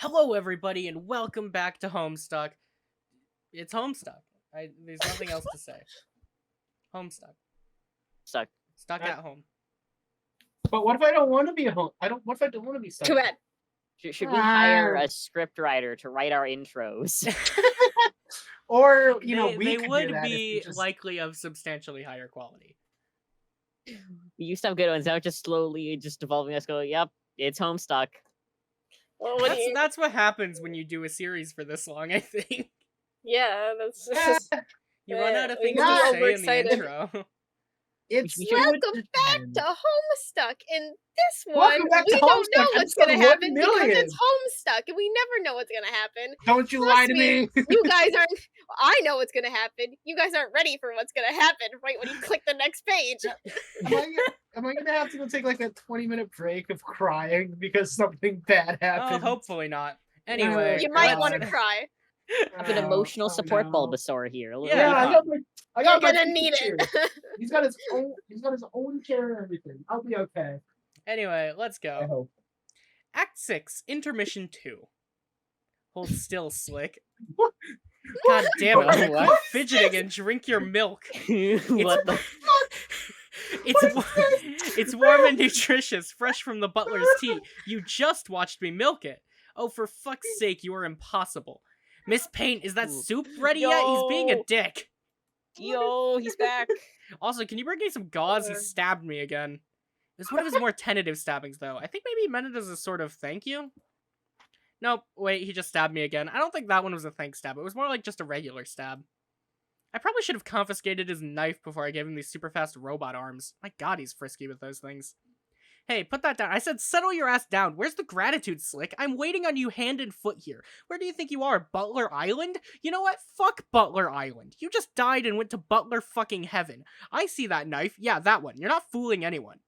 Hello, everybody, and welcome back to Homestuck. It's Homestuck. There's nothing else to say. Homestuck. Stuck. Stuck at home. But what if I don't want to be home? What if I don't want to be stuck? Too bad. Should we hire a script writer to write our intros? Or, they would be likely of substantially higher quality. We used to have good ones. Now it's just slowly just evolving us going, yep, it's Homestuck. Well, That's what happens when you do a series for this long, I think. Yeah, that's You run out of we things can to be say in the overexcited. intro. Welcome back to Homestuck. In this one, Welcome back we to don't know Homestuck, what's gonna episode 1 happen because million. it's Homestuck, and we never know what's gonna happen. Don't you Trust lie to me. You guys aren't. I know what's gonna happen. You guys aren't ready for what's gonna happen right when you click the next page. Am I gonna have to go take like a 20-minute break of crying because something bad Oh, happened? hopefully not. Anyway, You might God. want to cry. I have an emotional support Bulbasaur here. Yeah, I got my You're gonna need chair. it. He's got his own chair and everything. I'll be okay. Anyway, let's I go. hope. Act 6, Intermission 2. Hold still, Slick. What? God damn it, What? quit fidgeting and drink your milk. What the? It's warm and nutritious, fresh from the butler's tea. You just watched me milk it. Oh, for fuck's sake, you are impossible. Miss Paint, is that soup ready yet? He's being a dick. Yo, he's back. Also, can you bring me some gauze? He stabbed me again. It was one of his more tentative stabbings, though. I think maybe he meant it as a sort of thank you? Nope, wait, he just stabbed me again. I don't think that one was a thank stab. It was more like just a regular stab. I probably should have confiscated his knife before I gave him these super fast robot arms. My god, he's frisky with those things. Hey, put that down. I said settle your ass down. Where's the gratitude, Slick? I'm waiting on you hand and foot here. Where do you think you are, Butler Island? You know what? Fuck Butler Island. You just died and went to Butler fucking heaven. I see that knife. Yeah, that one. You're not fooling anyone.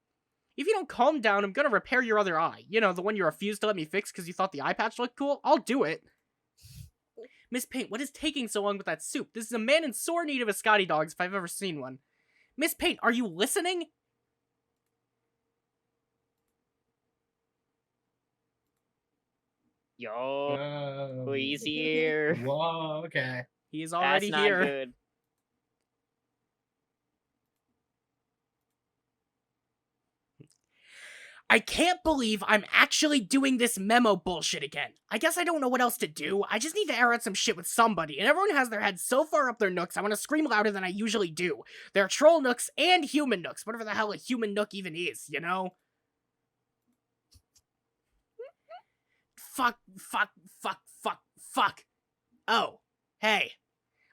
If you don't calm down, I'm gonna repair your other eye. You know, the one you refused to let me fix because you thought the eye patch looked cool? I'll do it. Miss Paint, what is taking so long with that soup? This is a man in sore need of a Scotty Dogs if I've ever seen one. Miss Paint, are you listening? Yo, he's here. Whoa, okay. He is already That's not here. good. I can't believe I'm actually doing this memo bullshit again. I guess I don't know what else to do. I just need to air out some shit with somebody, and everyone has their heads so far up their nooks, I want to scream louder than I usually do. There are troll nooks and human nooks, whatever the hell a human nook even is, you know? Fuck. Oh, hey.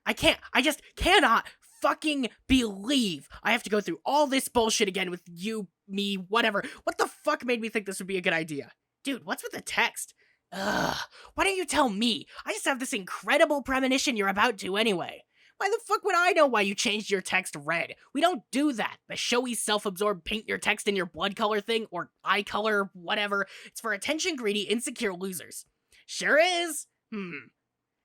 I just cannot fucking believe I have to go through all this bullshit again with you, me, whatever. What the fuck made me think this would be a good idea? Dude, what's with the text? Ugh, why don't you tell me? I just have this incredible premonition you're about to anyway. Why the fuck would I know why you changed your text red? We don't do that. The showy self-absorbed paint your text in your blood color thing, or eye color, whatever. It's for attention-greedy, insecure losers. Sure is.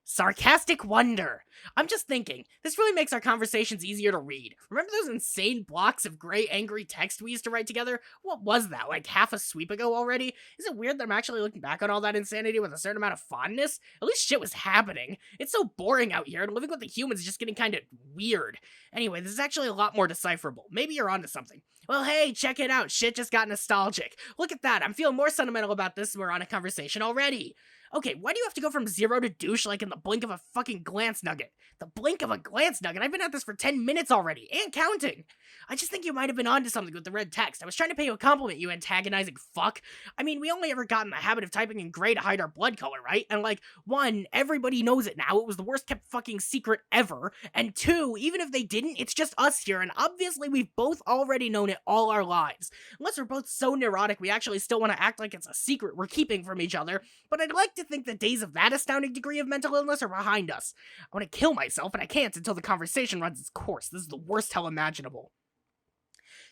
Sarcastic wonder. I'm just thinking, this really makes our conversations easier to read. Remember those insane blocks of gray, angry text we used to write together? What was that, like half a sweep ago already? Is it weird that I'm actually looking back on all that insanity with a certain amount of fondness? At least shit was happening. It's so boring out here, and living with the humans is just getting kind of weird. Anyway, this is actually a lot more decipherable. Maybe you're onto something. Well, hey, check it out. Shit just got nostalgic. Look at that. I'm feeling more sentimental about this, and we're on a conversation already. Okay, why do you have to go from zero to douche like in the blink of a fucking glance nugget? The blink of a glance nugget? I've been at this for 10 minutes already, and counting. I just think you might have been onto something with the red text. I was trying to pay you a compliment, you antagonizing fuck. I mean, we only ever got in the habit of typing in gray to hide our blood color, right? And like, one, everybody knows it now. It was the worst kept fucking secret ever. And two, even if they didn't, it's just us here, and obviously we've both already known it all our lives. Unless we're both so neurotic we actually still want to act like it's a secret we're keeping from each other, but I'd like to think the days of that astounding degree of mental illness are behind us. I want to kill myself, and I can't until the conversation runs its course. This is the worst hell imaginable.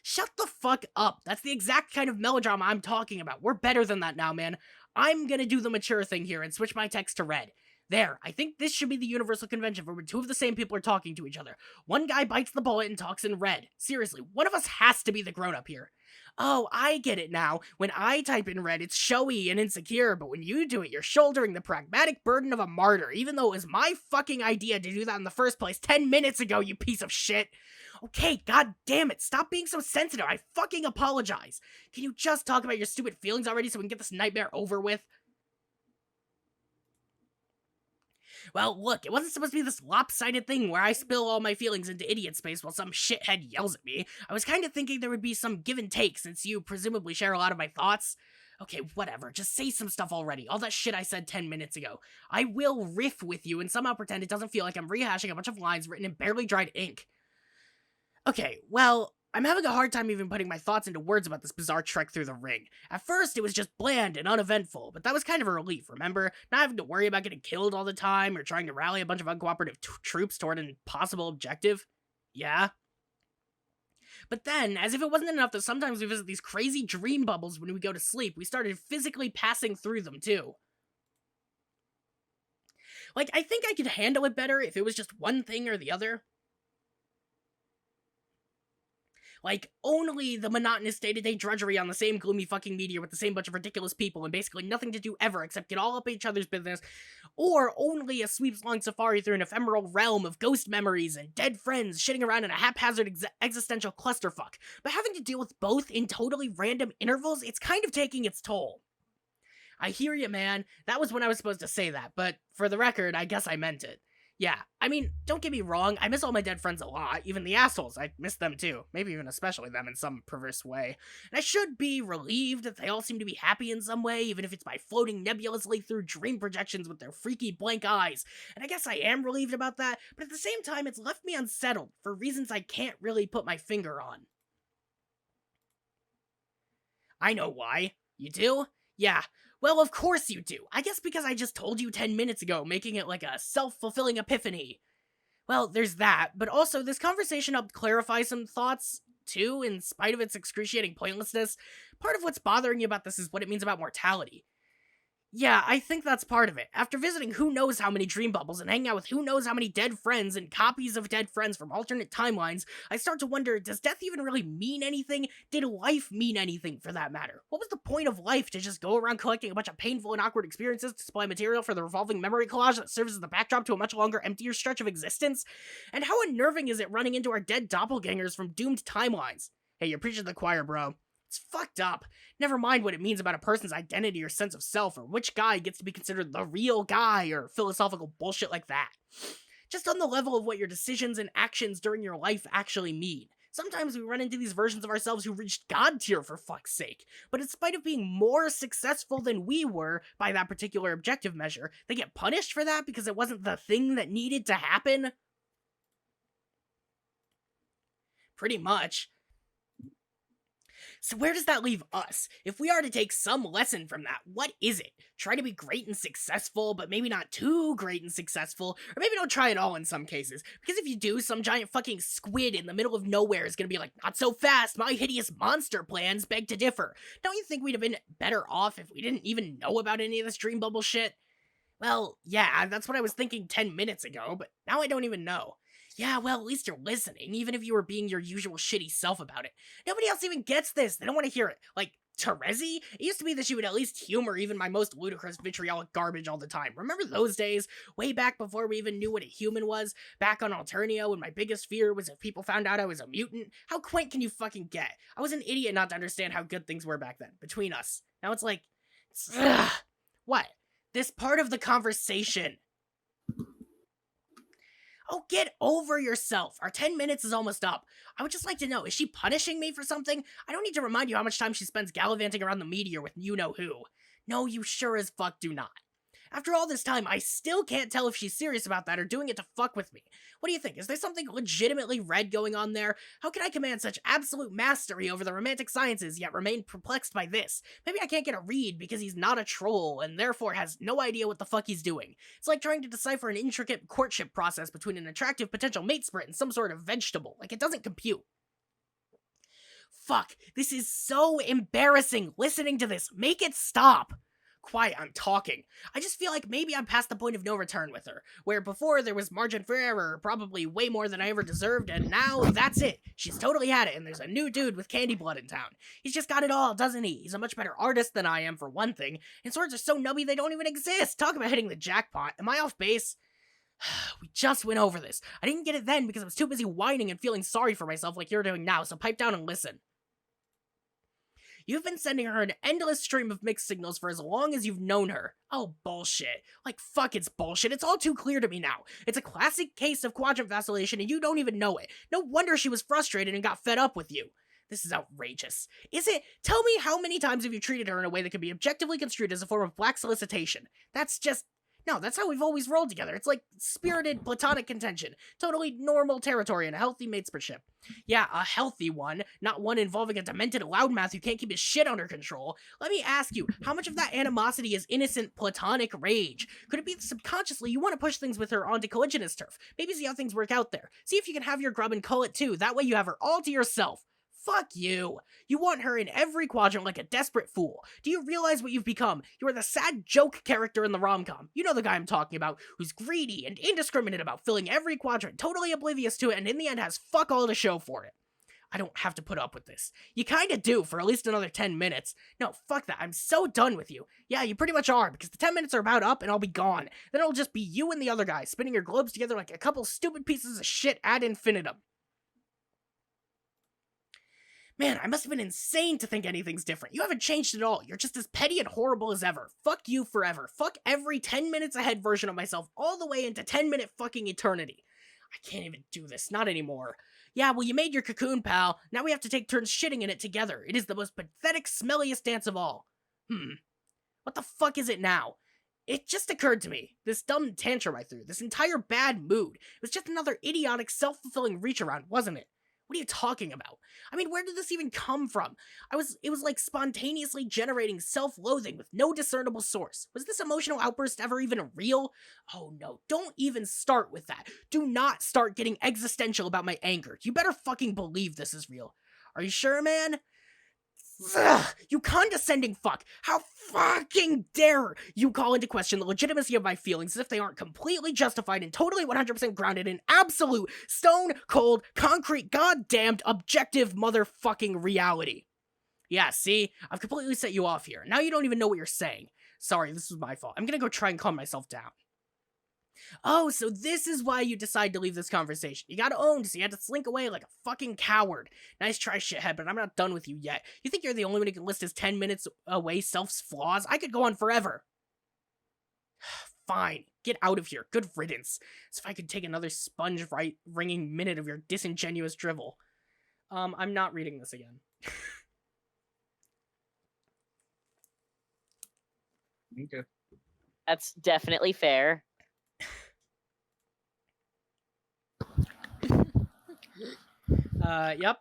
Shut the fuck up. That's the exact kind of melodrama I'm talking about. We're better than that now, man. I'm gonna do the mature thing here and switch my text to red. There, I think this should be the universal convention for when two of the same people are talking to each other. One guy bites the bullet and talks in red. Seriously, one of us has to be the grown-up here. Oh, I get it now. When I type in red, it's showy and insecure, but when you do it, you're shouldering the pragmatic burden of a martyr, even though it was my fucking idea to do that in the first place 10 minutes ago, you piece of shit. Okay, god damn it, stop being so sensitive. I fucking apologize. Can you just talk about your stupid feelings already so we can get this nightmare over with? Well, look, it wasn't supposed to be this lopsided thing where I spill all my feelings into idiot space while some shithead yells at me. I was kind of thinking there would be some give and take since you presumably share a lot of my thoughts. Okay, whatever, just say some stuff already. All that shit I said 10 minutes ago. I will riff with you and somehow pretend it doesn't feel like I'm rehashing a bunch of lines written in barely dried ink. Okay, well, I'm having a hard time even putting my thoughts into words about this bizarre trek through the ring. At first, it was just bland and uneventful, but that was kind of a relief, remember? Not having to worry about getting killed all the time, or trying to rally a bunch of uncooperative troops toward an impossible objective. Yeah? But then, as if it wasn't enough that sometimes we visit these crazy dream bubbles when we go to sleep, we started physically passing through them, too. Like, I think I could handle it better if it was just one thing or the other. Like, only the monotonous day-to-day drudgery on the same gloomy fucking meteor with the same bunch of ridiculous people and basically nothing to do ever except get all up each other's business, or only a sweeps-long safari through an ephemeral realm of ghost memories and dead friends shitting around in a haphazard existential clusterfuck. But having to deal with both in totally random intervals, it's kind of taking its toll. I hear you, man. That was when I was supposed to say that, but for the record, I guess I meant it. Yeah, I mean, don't get me wrong, I miss all my dead friends a lot, even the assholes, I miss them too, maybe even especially them in some perverse way, and I should be relieved that they all seem to be happy in some way, even if it's by floating nebulously through dream projections with their freaky blank eyes, and I guess I am relieved about that, but at the same time, it's left me unsettled, for reasons I can't really put my finger on. I know why. You do? Yeah. Well, of course you do. I guess because I just told you 10 minutes ago, making it like a self-fulfilling epiphany. Well, there's that, but also this conversation helped clarify some thoughts, too, in spite of its excruciating pointlessness. Part of what's bothering you about this is what it means about mortality. Yeah, I think that's part of it. After visiting who knows how many dream bubbles and hanging out with who knows how many dead friends and copies of dead friends from alternate timelines, I start to wonder, does death even really mean anything? Did life mean anything, for that matter? What was the point of life, to just go around collecting a bunch of painful and awkward experiences to supply material for the revolving memory collage that serves as the backdrop to a much longer, emptier stretch of existence? And how unnerving is it running into our dead doppelgangers from doomed timelines? Hey, you're preaching to the choir, bro. It's fucked up. Never mind what it means about a person's identity or sense of self, or which guy gets to be considered the real guy, or philosophical bullshit like that. Just on the level of what your decisions and actions during your life actually mean. Sometimes we run into these versions of ourselves who reached God tier, for fuck's sake, but in spite of being more successful than we were by that particular objective measure, they get punished for that because it wasn't the thing that needed to happen? Pretty much. So where does that leave us? If we are to take some lesson from that, what is it? Try to be great and successful, but maybe not too great and successful, or maybe don't try at all in some cases, because if you do, some giant fucking squid in the middle of nowhere is gonna be like, not so fast, my hideous monster plans beg to differ. Don't you think we'd have been better off if we didn't even know about any of this dream bubble shit? Well, yeah, that's what I was thinking 10 minutes ago, but now I don't even know. Yeah, well, at least you're listening, even if you were being your usual shitty self about it. Nobody else even gets this. They don't want to hear it. Like, Terezi? It used to be that she would at least humor even my most ludicrous vitriolic garbage all the time. Remember those days? Way back before we even knew what a human was? Back on Alternio, when my biggest fear was if people found out I was a mutant? How quaint can you fucking get? I was an idiot not to understand how good things were back then, between us. Now it's like... Ugh. What? This part of the conversation... Oh, get over yourself. Our 10 minutes is almost up. I would just like to know, is she punishing me for something? I don't need to remind you how much time she spends gallivanting around the meteor with you-know-who. No, you sure as fuck do not. After all this time, I still can't tell if she's serious about that or doing it to fuck with me. What do you think? Is there something legitimately red going on there? How can I command such absolute mastery over the romantic sciences yet remain perplexed by this? Maybe I can't get a read because he's not a troll and therefore has no idea what the fuck he's doing. It's like trying to decipher an intricate courtship process between an attractive potential mate sprite and some sort of vegetable. Like, it doesn't compute. Fuck, this is so embarrassing listening to this. Make it stop. quiet, I'm talking. I just feel like maybe I'm past the point of no return with her, where before there was margin for error, probably way more than I ever deserved, and now that's it. She's totally had it, and there's a new dude with candy blood in town. He's just got it all, doesn't he? He's a much better artist than I am, for one thing, and swords are so nubby they don't even exist. Talk about hitting the jackpot. Am I off base? We just went over this. I didn't get it then because I was too busy whining and feeling sorry for myself like you're doing now, so pipe down and listen. You've been sending her an endless stream of mixed signals for as long as you've known her. Oh, bullshit. Like, fuck, it's bullshit. It's all too clear to me now. It's a classic case of quadrant vacillation and you don't even know it. No wonder she was frustrated and got fed up with you. This is outrageous. Is it? Tell me how many times have you treated her in a way that can be objectively construed as a form of black solicitation? That's just... No, that's how we've always rolled together. It's like spirited platonic contention. Totally normal territory and a healthy matesmanship. Yeah, a healthy one, not one involving a demented loudmouth who can't keep his shit under control. Let me ask you, how much of that animosity is innocent platonic rage? Could it be that subconsciously you want to push things with her onto collisionist turf? Maybe see how things work out there. See if you can have your grub and cull it too. That way you have her all to yourself. Fuck you. You want her in every quadrant like a desperate fool. Do you realize what you've become? You are the sad joke character in the rom-com. You know the guy I'm talking about, who's greedy and indiscriminate about filling every quadrant, totally oblivious to it, and in the end has fuck all to show for it. I don't have to put up with this. You kinda do for at least another 10 minutes. No, fuck that. I'm so done with you. Yeah, you pretty much are, because the 10 minutes are about up and I'll be gone. Then it'll just be you and the other guy, spinning your globes together like a couple stupid pieces of shit ad infinitum. Man, I must have been insane to think anything's different. You haven't changed at all. You're just as petty and horrible as ever. Fuck you forever. Fuck every 10 minutes ahead version of myself all the way into 10-minute fucking eternity. I can't even do this. Not anymore. Yeah, well, you made your cocoon, pal. Now we have to take turns shitting in it together. It is the most pathetic, smelliest dance of all. What the fuck is it now? It just occurred to me. This dumb tantrum I threw. This entire bad mood. It was just another idiotic, self-fulfilling reach-around, wasn't it? What are you talking about? I mean, where did this even come from? It was like spontaneously generating self-loathing with no discernible source. Was this emotional outburst ever even real? Oh no, don't even start with that. Do not start getting existential about my anger. You better fucking believe this is real. Are you sure, man? Ugh, you condescending fuck! How fucking dare you call into question the legitimacy of my feelings as if they aren't completely justified and totally 100% grounded in absolute, stone-cold, concrete, goddamned, objective motherfucking reality. Yeah, see? I've completely set you off here. Now you don't even know what you're saying. Sorry, this was my fault. I'm gonna go try and calm myself down. Oh, so this is why you decide to leave this conversation. You gotta own, so you had to slink away like a fucking coward. Nice try, shithead, but I'm not done with you yet. You think you're the only one who can list his 10 minutes away self's flaws? I could go on forever. Fine. Get out of here. Good riddance. As if I could take another sponge-ringing minute of your disingenuous drivel. I'm not reading this again. Okay. That's definitely fair. Yep.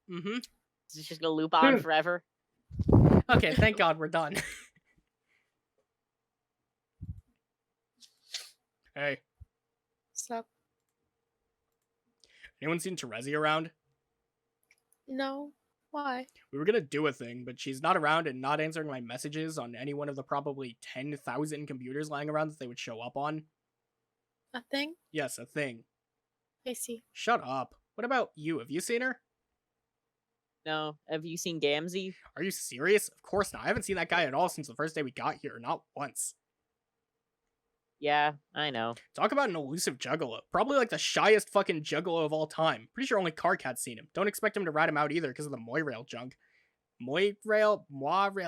Mm-hmm. Is this just gonna loop on forever? Okay, thank God we're done. Hey. Sup? Anyone seen Terezi around? No. Why? We were gonna do a thing, but she's not around and not answering my messages on any one of the probably 10,000 computers lying around that they would show up on. A thing? Yes, a thing. I see. Shut up. What about you? Have you seen her? No. Have you seen Gamzee? Are you serious? Of course not. I haven't seen that guy at all since the first day we got here. Not once. Yeah, I know. Talk about an elusive juggalo. Probably like the shyest fucking juggalo of all time. Pretty sure only Carcat's seen him. Don't expect him to rat him out either because of the Moirail junk. Moirail,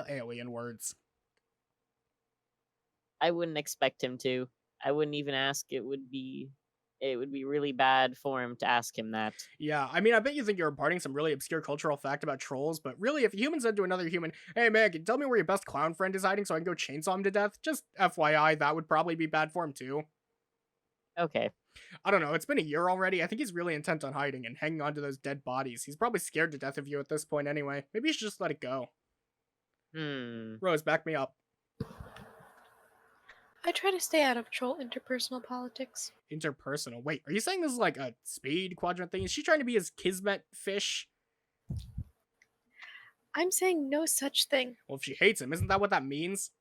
alien words. I wouldn't expect him to. I wouldn't even ask. It would be really bad for him to ask him that. Yeah, I mean, I bet you think you're imparting some really obscure cultural fact about trolls, but really, if a human said to another human, hey man, can you tell me where your best clown friend is hiding so I can go chainsaw him to death? Just FYI, that would probably be bad for him too. Okay. I don't know, it's been a year already. I think he's really intent on hiding and hanging on to those dead bodies. He's probably scared to death of you at this point anyway. Maybe you should just let it go. Rose, back me up. I try to stay out of troll interpersonal politics. Interpersonal. Wait, are you saying this is like a speed quadrant thing? Is she trying to be his kismet fish? I'm saying no such thing. Well, if she hates him, isn't that what that means?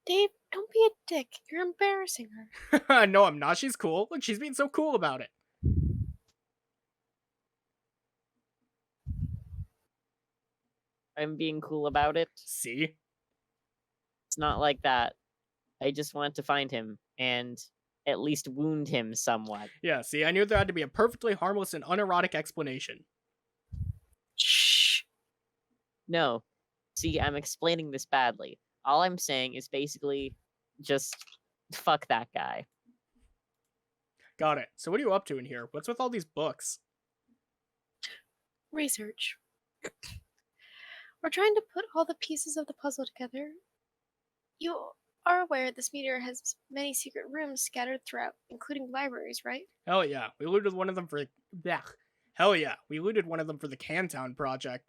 Dave, don't be a dick. You're embarrassing her. No, I'm not. She's cool. Look, she's being so cool about it. I'm being cool about it. See? It's not like that. I just want to find him and at least wound him somewhat. Yeah, see, I knew there had to be a perfectly harmless and unerotic explanation. Shh. No. See, I'm explaining this badly. All I'm saying is basically just fuck that guy. Got it. So what are you up to in here? What's with all these books? Research. We're trying to put all the pieces of the puzzle together. You are aware this meteor has many secret rooms scattered throughout, including libraries, right? Hell yeah. We looted one of them for... Blech. Hell yeah. We looted one of them for the Cantown project.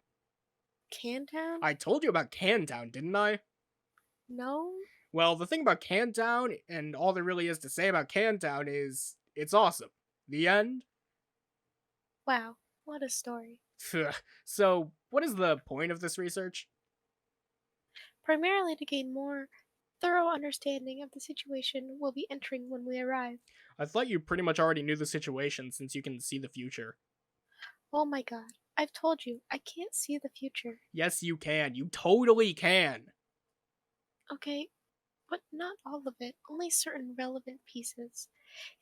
Cantown? I told you about Cantown, didn't I? No? Well, the thing about Cantown, and all there really is to say about Cantown is... It's awesome. The end? Wow, what a story. So, what is the point of this research? Primarily to gain more thorough understanding of the situation we'll be entering when we arrive. I thought you pretty much already knew the situation since you can see the future. Oh my god, I've told you, I can't see the future. Yes, you can. You totally can. Okay, but not all of it, only certain relevant pieces.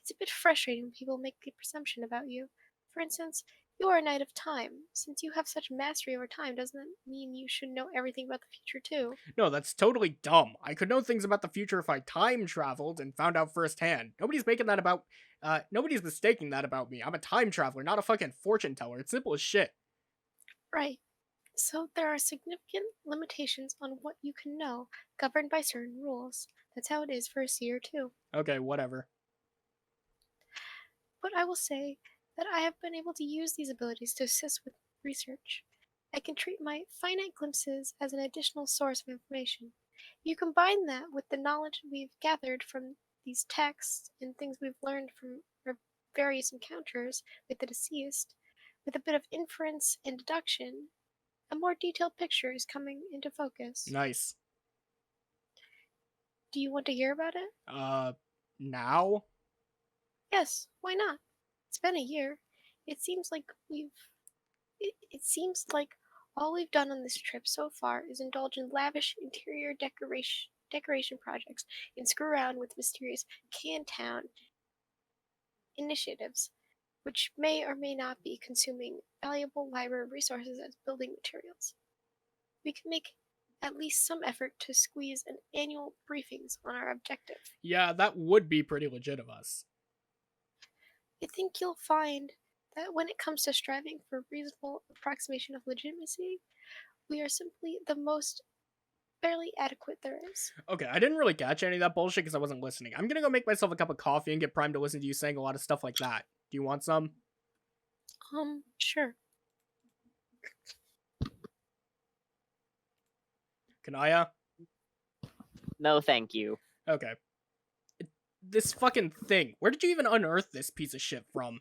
It's a bit frustrating when people make a presumption about you. For instance, you are a knight of time. Since you have such mastery over time, doesn't that mean you should know everything about the future too? No, that's totally dumb. I could know things about the future if I time traveled and found out firsthand. Nobody's mistaking that about me. I'm a time traveler, not a fucking fortune teller. It's simple as shit. Right. So there are significant limitations on what you can know, governed by certain rules. That's how it is for a seer too. Okay, whatever. But I will say that I have been able to use these abilities to assist with research. I can treat my finite glimpses as an additional source of information. You combine that with the knowledge we've gathered from these texts and things we've learned from our various encounters with the deceased, with a bit of inference and deduction, a more detailed picture is coming into focus. Nice. Do you want to hear about it? Now? Yes, why not? It's been a year. It seems like all we've done on this trip so far is indulge in lavish interior decoration projects and screw around with mysterious Cantown initiatives, which may or may not be consuming valuable library resources as building materials. We can make at least some effort to squeeze an annual briefings on our objective. Yeah, that would be pretty legit of us. I think you'll find that when it comes to striving for reasonable approximation of legitimacy, we are simply the most barely adequate there is. Okay, I didn't really catch any of that bullshit because I wasn't listening. I'm gonna go make myself a cup of coffee and get primed to listen to you saying a lot of stuff like that. Do you want some? Sure. Kanaya? No, thank you. Okay. This fucking thing. Where did you even unearth this piece of shit from?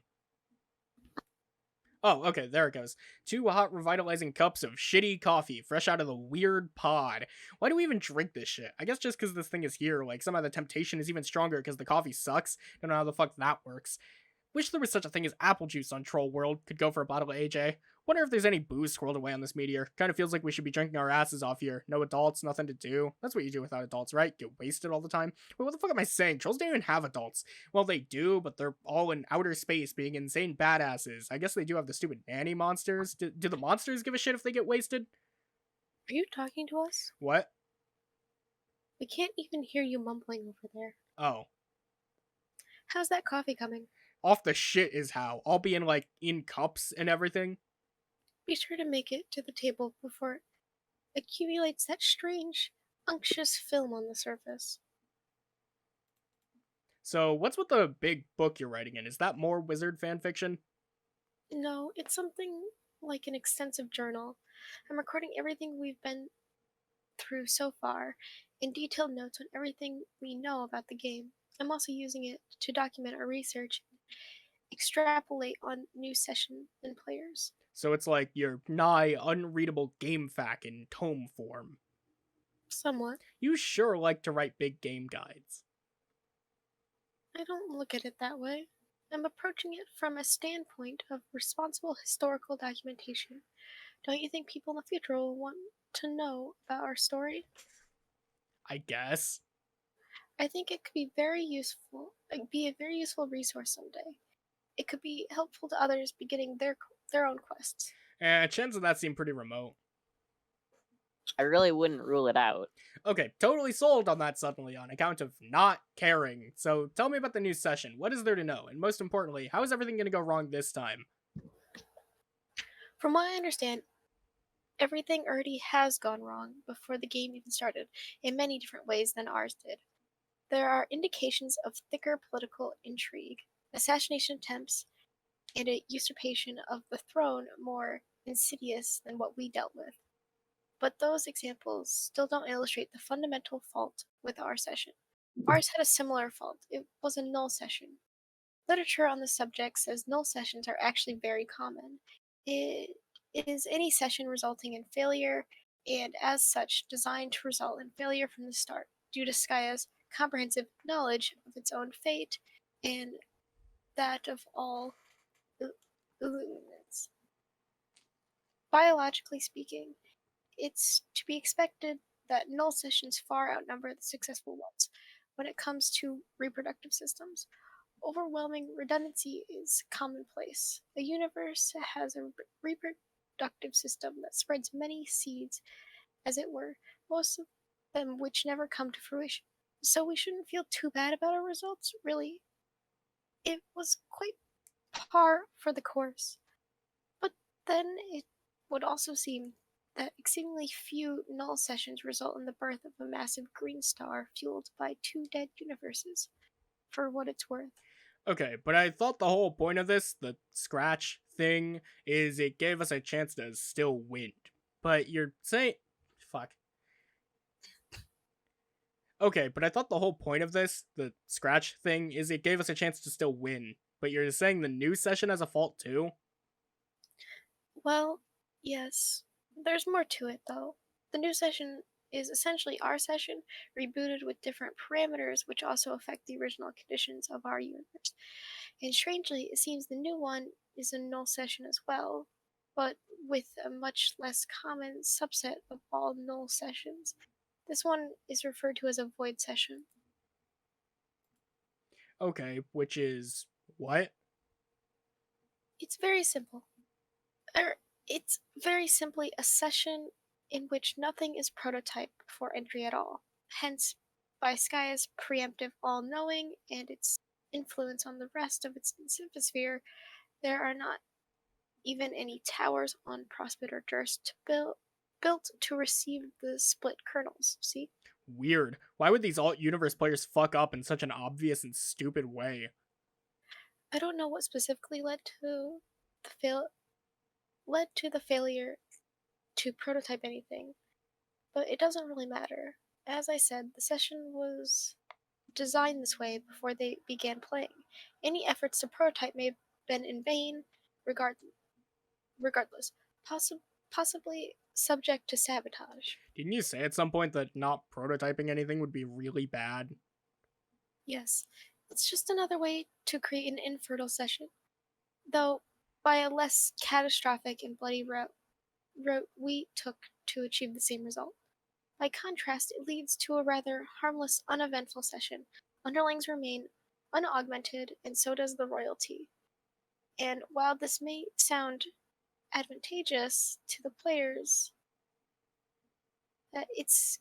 Oh, okay, there it goes. 2 hot, revitalizing cups of shitty coffee, fresh out of the weird pod. Why do we even drink this shit? I guess just because this thing is here, like, somehow the temptation is even stronger because the coffee sucks. Don't know how the fuck that works. Wish there was such a thing as apple juice on Troll World. Could go for a bottle of AJ. Wonder if there's any booze squirreled away on this meteor. Kind of feels like we should be drinking our asses off here. No adults, nothing to do. That's what you do without adults, right? Get wasted all the time. Wait, what the fuck am I saying? Trolls don't even have adults. Well, they do, but they're all in outer space being insane badasses. I guess they do have the stupid nanny monsters. Do the monsters give a shit if they get wasted? Are you talking to us? What? We can't even hear you mumbling over there. Oh. How's that coffee coming? Off the shit is how. I'll be in cups and everything. Be sure to make it to the table before it accumulates that strange, unctuous film on the surface. So, what's with the big book you're writing in? Is that more wizard fanfiction? No, it's something like an extensive journal. I'm recording everything we've been through so far, and detailed notes on everything we know about the game. I'm also using it to document our research, extrapolate on new session and players. So it's like your nigh unreadable game fac in tome form. Somewhat. You sure like to write big game guides. I don't look at it that way. I'm approaching it from a standpoint of responsible historical documentation. Don't you think people in the future will want to know about our story? I guess. I think it could be very useful. Be a very useful resource someday. It could be helpful to others beginning their own quests. Chances of that seem pretty remote. I really wouldn't rule it out. Okay, totally sold on that suddenly on account of not caring. So tell me about the new session. What is there to know? And most importantly, how is everything going to go wrong this time? From what I understand, everything already has gone wrong before the game even started, in many different ways than ours did. There are indications of thicker political intrigue, assassination attempts, and a usurpation of the throne more insidious than what we dealt with. But those examples still don't illustrate the fundamental fault with our session. Ours had a similar fault. It was a null session. Literature on the subject says null sessions are actually very common. It is any session resulting in failure, and as such, designed to result in failure from the start, due to Skaya's comprehensive knowledge of its own fate and that of all illuminants. Biologically speaking, it's to be expected that null sessions far outnumber the successful ones when it comes to reproductive systems. Overwhelming redundancy is commonplace. A universe has a reproductive system that spreads many seeds, as it were, most of them which never come to fruition. So we shouldn't feel too bad about our results, really. It was quite par for the course. But then it would also seem that exceedingly few null sessions result in the birth of a massive green star fueled by two dead universes, for what it's worth. Okay, but I thought the whole point of this, the scratch thing, is it gave us a chance to still win. But you're saying... Fuck. Okay, but I thought the whole point of this, the scratch thing, is it gave us a chance to still win. But you're saying the new session has a fault too? Well, yes. There's more to it, though. The new session is essentially our session, rebooted with different parameters which also affect the original conditions of our universe. And strangely, it seems the new one is a null session as well, but with a much less common subset of all null sessions. This one is referred to as a void session. Okay, which is... what? It's very simple. It's very simply a session in which nothing is prototyped before entry at all. Hence, by Skaya's preemptive all-knowing and its influence on the rest of its insphere, there are not even any towers on Prospect or Durst built to receive the split kernels, see? Weird. Why would these alt-universe players fuck up in such an obvious and stupid way? I don't know what specifically led to the failure to prototype anything, but it doesn't really matter. As I said, the session was designed this way before they began playing. Any efforts to prototype may have been in vain, regardless, possibly subject to sabotage. Didn't you say at some point that not prototyping anything would be really bad? Yes, it's just another way to create an infertile session, though by a less catastrophic and bloody route we took to achieve the same result. By contrast, it leads to a rather harmless, uneventful session. Underlings remain unaugmented, and so does the royalty. And while this may sound advantageous to the players, it's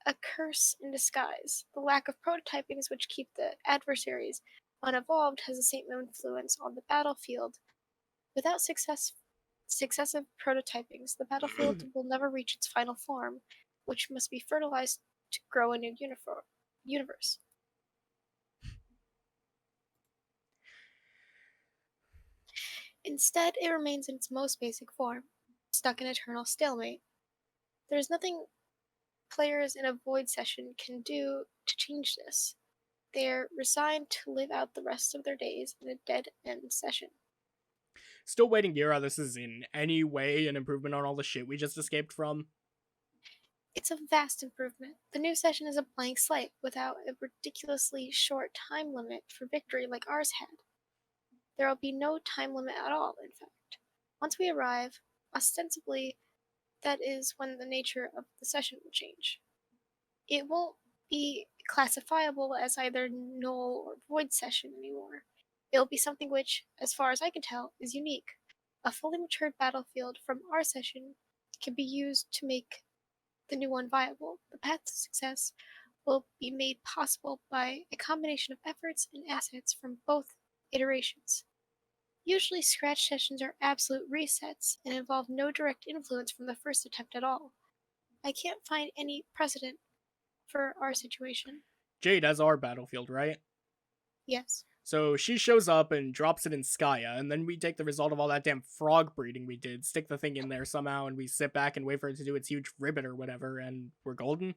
a curse in disguise. The lack of prototypings which keep the adversaries unevolved has the same influence on the battlefield. Without successive prototypings, the battlefield will never reach its final form, which must be fertilized to grow a new universe. Instead, it remains in its most basic form, stuck in eternal stalemate. There is nothing players in a void session can do to change this. They are resigned to live out the rest of their days in a dead-end session. Still waiting to hear how this is in any way an improvement on all the shit we just escaped from. It's a vast improvement. The new session is a blank slate without a ridiculously short time limit for victory like ours had. There will be no time limit at all, in fact. Once we arrive, ostensibly, that is when the nature of the session will change. It won't be classifiable as either null or void session anymore. It'll be something which, as far as I can tell, is unique. A fully matured battlefield from our session can be used to make the new one viable. The path to success will be made possible by a combination of efforts and assets from both iterations. Usually, scratch sessions are absolute resets and involve no direct influence from the first attempt at all. I can't find any precedent for our situation. Jade has our battlefield, right? Yes. So she shows up and drops it in Skya, and then we take the result of all that damn frog breeding we did, stick the thing in there somehow, and we sit back and wait for it to do its huge ribbon or whatever, and we're golden?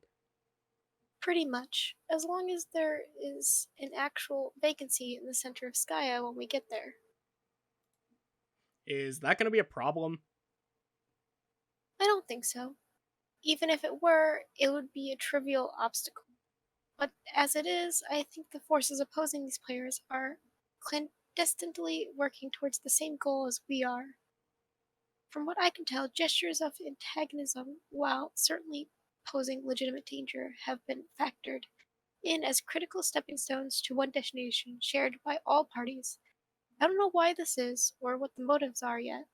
Pretty much. As long as there is an actual vacancy in the center of Skya when we get there. Is that going to be a problem? I don't think so. Even if it were, it would be a trivial obstacle. But as it is, I think the forces opposing these players are clandestinely working towards the same goal as we are. From what I can tell, gestures of antagonism, while certainly posing legitimate danger, have been factored in as critical stepping stones to one destination shared by all parties. I don't know why this is, or what the motives are yet.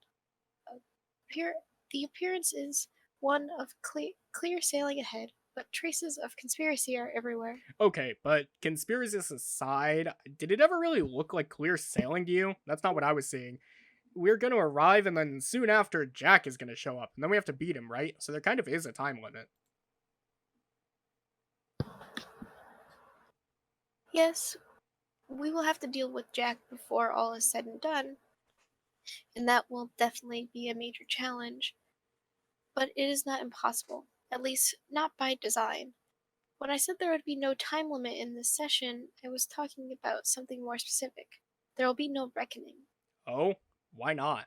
The appearance is one of clear sailing ahead, but traces of conspiracy are everywhere. Okay, but conspiracies aside, did it ever really look like clear sailing to you? That's not what I was seeing. We're going to arrive, and then soon after, Jack is going to show up, and then we have to beat him, right? So there kind of is a time limit. Yes, we will have to deal with Jack before all is said and done, and that will definitely be a major challenge. But it is not impossible, at least not by design. When I said there would be no time limit in this session, I was talking about something more specific. There will be no reckoning. Oh? Why not?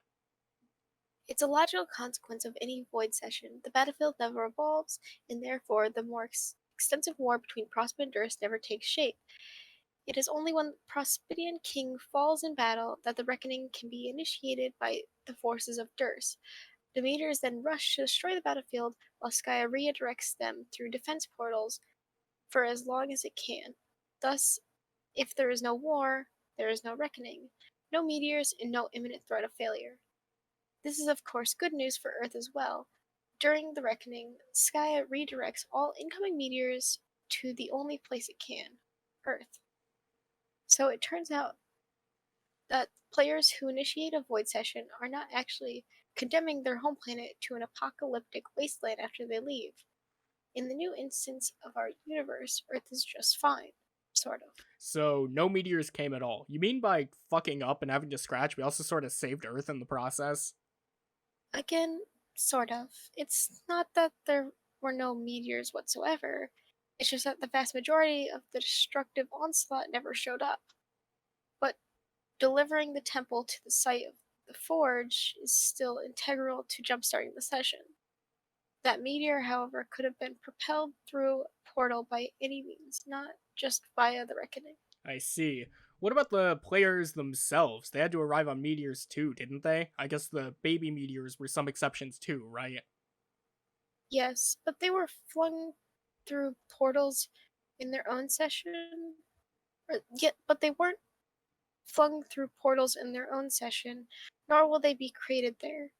It's a logical consequence of any void session. The battlefield never evolves, and therefore the more extensive war between Prosper and Durst never takes shape. It is only when the Prospidian king falls in battle that the reckoning can be initiated by the forces of Durst. The meteors then rush to destroy the battlefield, while Skya redirects them through defense portals for as long as it can. Thus, if there is no war, there is no reckoning, no meteors, and no imminent threat of failure. This is, of course, good news for Earth as well. During the reckoning, Skya redirects all incoming meteors to the only place it can, Earth. So it turns out that players who initiate a void session are not actually condemning their home planet to an apocalyptic wasteland after they leave. In the new instance of our universe, Earth is just fine, sort of. So no meteors came at all. You mean by fucking up and having to scratch, we also sort of saved Earth in the process? Again, sort of. It's not that there were no meteors whatsoever. It's just that the vast majority of the destructive onslaught never showed up. But delivering the temple to the site of the forge is still integral to jumpstarting the session. That meteor, however, could have been propelled through a portal by any means, not just via the reckoning. I see. What about the players themselves? They had to arrive on meteors too, didn't they? I guess the baby meteors were some exceptions too, right? Yes, but they were flung through portals in their own session. But they weren't flung through portals in their own session, nor will they be created there.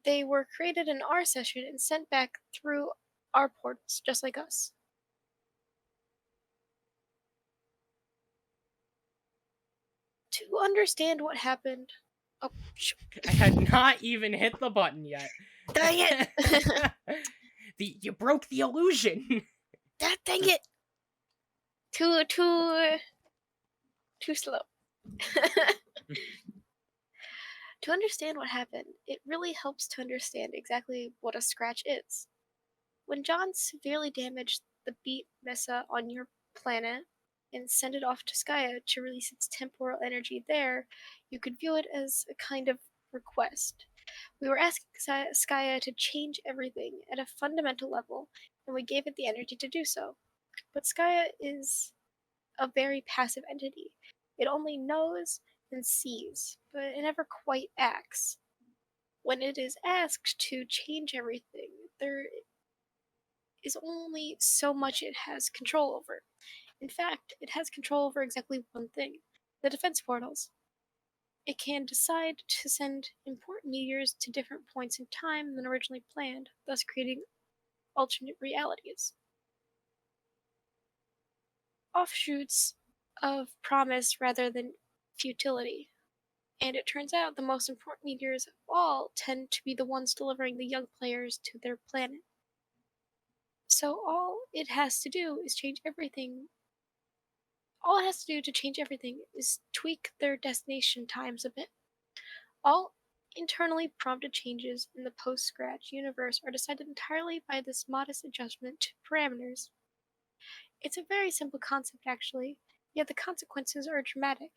They were created in our session and sent back through our portals, just like us. To understand what happened... Oh, I had not even hit the button yet. dang it! You broke the illusion. Dang it! Too slow. To understand what happened, it really helps to understand exactly what a scratch is. When John severely damaged the beat Mesa on your planet and sent it off to Skya to release its temporal energy there, you could view it as a kind of request. We were asking Skya to change everything at a fundamental level, and we gave it the energy to do so. But Skya is a very passive entity. It only knows and sees, but it never quite acts. When it is asked to change everything, there is only so much it has control over. In fact, it has control over exactly one thing: the defense portals. It can decide to send important meteors to different points in time than originally planned, thus creating alternate realities. Offshoots of promise rather than futility. And it turns out the most important meteors of all tend to be the ones delivering the young players to their planet. So all it has to do is change everything. All it has to do to change everything is tweak their destination times a bit. All internally prompted changes in the post-scratch universe are decided entirely by this modest adjustment to parameters. It's a very simple concept, actually, yet the consequences are dramatic.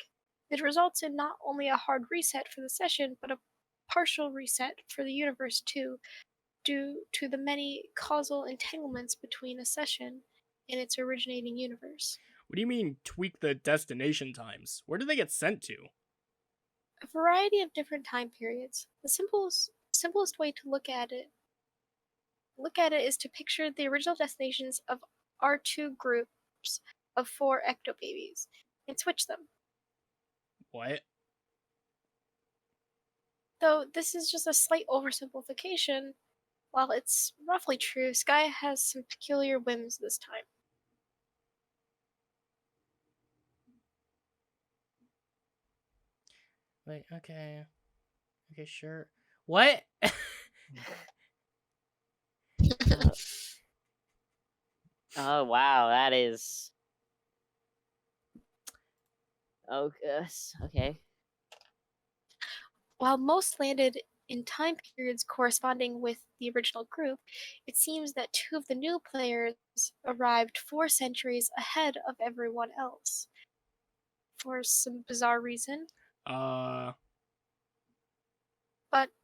It results in not only a hard reset for the session, but a partial reset for the universe too, due to the many causal entanglements between a session and its originating universe. What do you mean, tweak the destination times? Where do they get sent to? A variety of different time periods. The simplest way to look at it is to picture the original destinations of our two groups of 4 ectobabies and switch them. What? Though this is just a slight oversimplification, while it's roughly true, Sky has some peculiar whims this time. Wait, okay. Okay, sure. What? Oh wow, that is. Oh, okay. While most landed in time periods corresponding with the original group, it seems that 2 of the new players arrived 4 centuries ahead of everyone else. For some bizarre reason, but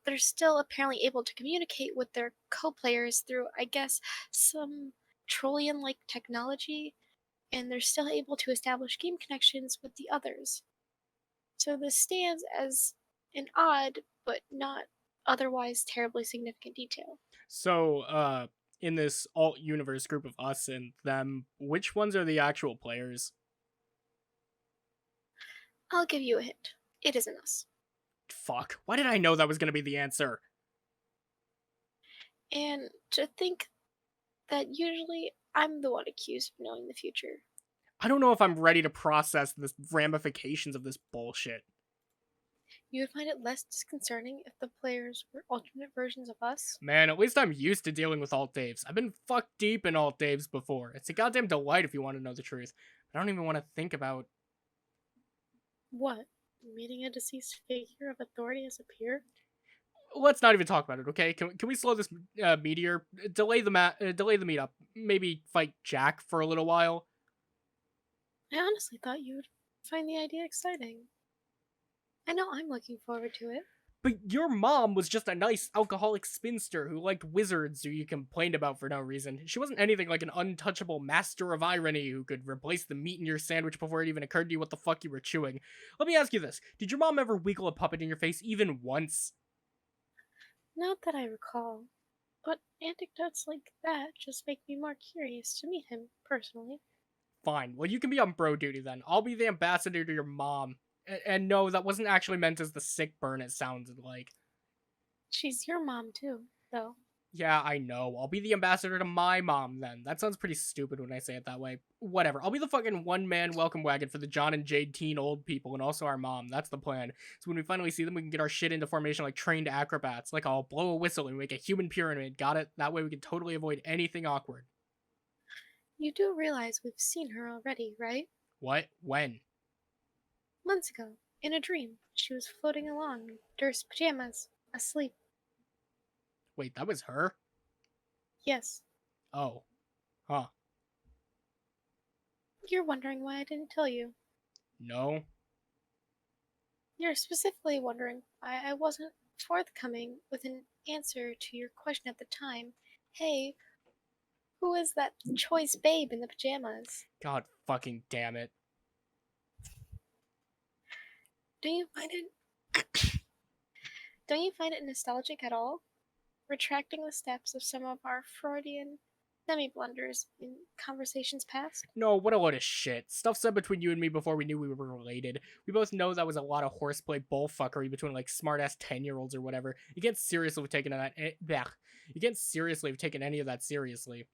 they're still apparently able to communicate with their co-players through, I guess, some Trollian-like technology, and they're still able to establish game connections with the others. So this stands as an odd, but not otherwise terribly significant detail. So, in this alt universe group of us and them, which ones are the actual players? I'll give you a hint. It isn't us. Fuck. Why did I know that was gonna be the answer? And to think that usually I'm the one accused of knowing the future. I don't know if I'm ready to process the ramifications of this bullshit. You would find it less disconcerting if the players were alternate versions of us? Man, at least I'm used to dealing with alt Daves. I've been fucked deep in alt Daves before. It's a goddamn delight if you want to know the truth. I don't even want to think about... What? Meeting a deceased figure of authority as a peer? Let's not even talk about it, okay? Can we slow this meteor? Delay the meetup. Maybe fight Jack for a little while. I honestly thought you would find the idea exciting. I know I'm looking forward to it. But your mom was just a nice alcoholic spinster who liked wizards who you complained about for no reason. She wasn't anything like an untouchable master of irony who could replace the meat in your sandwich before it even occurred to you what the fuck you were chewing. Let me ask you this. Did your mom ever wiggle a puppet in your face even once? Not that I recall. But anecdotes like that just make me more curious to meet him, personally. Fine. Well, you can be on bro duty then. I'll be the ambassador to your mom. And no, that wasn't actually meant as the sick burn it sounded like. She's your mom too, though. Yeah, I know. I'll be the ambassador to my mom then. That sounds pretty stupid when I say it that way. Whatever. I'll be the fucking one-man welcome wagon for the John and Jade teen old people and also our mom. That's the plan. So when we finally see them, we can get our shit into formation like trained acrobats. Like I'll blow a whistle and make a human pyramid. Got it? That way we can totally avoid anything awkward. You do realize we've seen her already, right? What? When? Months ago, in a dream, she was floating along in Durst's pajamas, asleep. Wait, that was her? Yes. Oh. Huh. You're wondering why I didn't tell you. No. You're specifically wondering why I wasn't forthcoming with an answer to your question at the time. Hey, who is that choice babe in the pajamas? God fucking damn it. Do you find it Don't you find it nostalgic at all? Retracting the steps of some of our Freudian semi-blunders in conversations past? No, what a load of shit. Stuff said between you and me before we knew we were related. We both know that was a lot of horseplay bullfuckery between like smart-ass 10-year-olds or whatever. You can't seriously have taken that. You can't seriously have taken any of that seriously.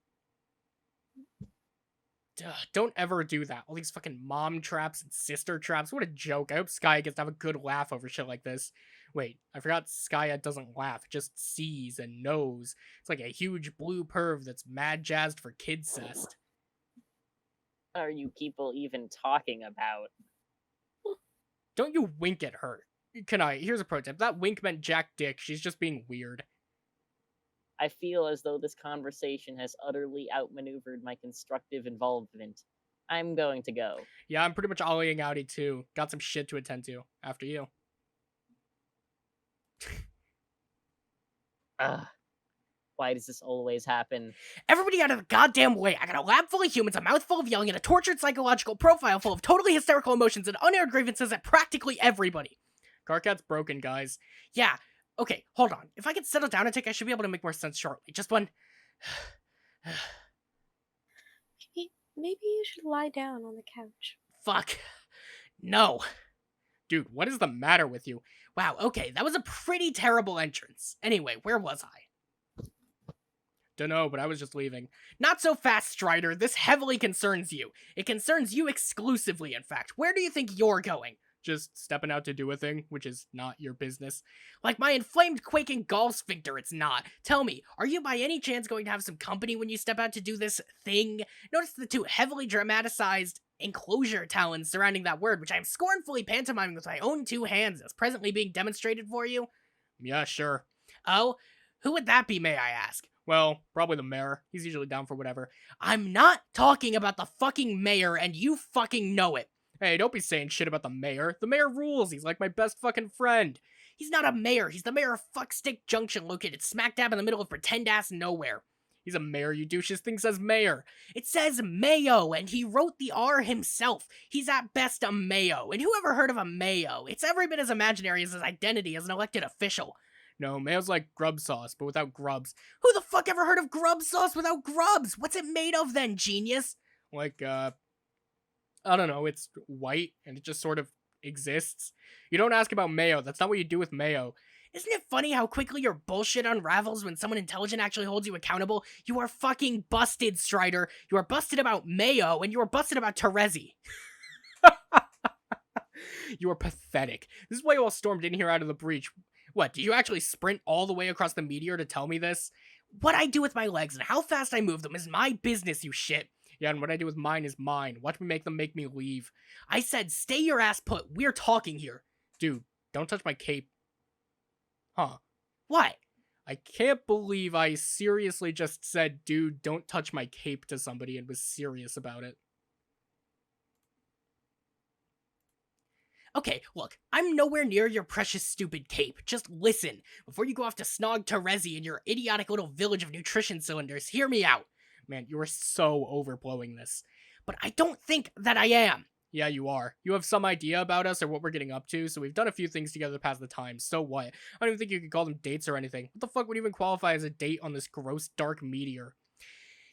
Duh, don't ever do that. All these fucking mom traps and sister traps. What a joke. I hope Skya gets to have a good laugh over shit like this. Wait, I forgot Skya doesn't laugh. It just sees and knows. It's like a huge blue perv that's mad jazzed for kid cest. What are you people even talking about? Don't you wink at her. Here's a pro tip. That wink meant Jack Dick. She's just being weird. I feel as though this conversation has utterly outmaneuvered my constructive involvement. I'm going to go. Yeah, I'm pretty much ollieing outie too. Got some shit to attend to. After you. Ugh. Why does this always happen? Everybody out of the goddamn way. I got a lab full of humans, a mouth full of yelling, and a tortured psychological profile full of totally hysterical emotions and unaired grievances at practically everybody. Carcat's broken, guys. Yeah. Okay, hold on. If I could settle down a tick, I should be able to make more sense shortly. Just one... Maybe you should lie down on the couch. Fuck. No. Dude, what is the matter with you? Wow, okay, that was a pretty terrible entrance. Anyway, where was I? Dunno, but I was just leaving. Not so fast, Strider. This heavily concerns you. It concerns you exclusively, in fact. Where do you think you're going? Just stepping out to do a thing, which is not your business. Like my inflamed, quaking golf sphincter, it's not. Tell me, are you by any chance going to have some company when you step out to do this thing? Notice the two heavily dramatized enclosure talons surrounding that word, which I am scornfully pantomiming with my own two hands as presently being demonstrated for you? Yeah, sure. Oh? Who would that be, may I ask? Well, probably the mayor. He's usually down for whatever. I'm not talking about the fucking mayor, and you fucking know it. Hey, don't be saying shit about the mayor. The mayor rules. He's like my best fucking friend. He's not a mayor. He's the mayor of Fuckstick Junction, located smack dab in the middle of pretend-ass nowhere. He's a mayor, you douche. His thing says mayor. It says Mayo, and he wrote the R himself. He's at best a Mayo. And who ever heard of a Mayo? It's every bit as imaginary as his identity as an elected official. No, Mayo's like grub sauce, but without grubs. Who the fuck ever heard of grub sauce without grubs? What's it made of then, genius? Like, I don't know, it's white, and it just sort of exists. You don't ask about mayo, that's not what you do with mayo. Isn't it funny how quickly your bullshit unravels when someone intelligent actually holds you accountable? You are fucking busted, Strider. You are busted about mayo, and you are busted about Terezi. You are pathetic. This is why you all stormed in here out of the breach. What, did you actually sprint all the way across the meteor to tell me this? What I do with my legs and how fast I move them is my business, you shit. Yeah, and what I do with mine is mine. Watch me make them make me leave. I said, stay your ass put. We're talking here. Dude, don't touch my cape. Huh. What? I can't believe I seriously just said, dude, don't touch my cape to somebody and was serious about it. Okay, look, I'm nowhere near your precious stupid cape. Just listen. Before you go off to snog Terezi in your idiotic little village of nutrition cylinders, hear me out. Man, you are so overblowing this. But I don't think that I am. Yeah, you are. You have some idea about us or what we're getting up to, so we've done a few things together to pass the time. So what? I don't even think you could call them dates or anything. What the fuck would even qualify as a date on this gross, dark meteor?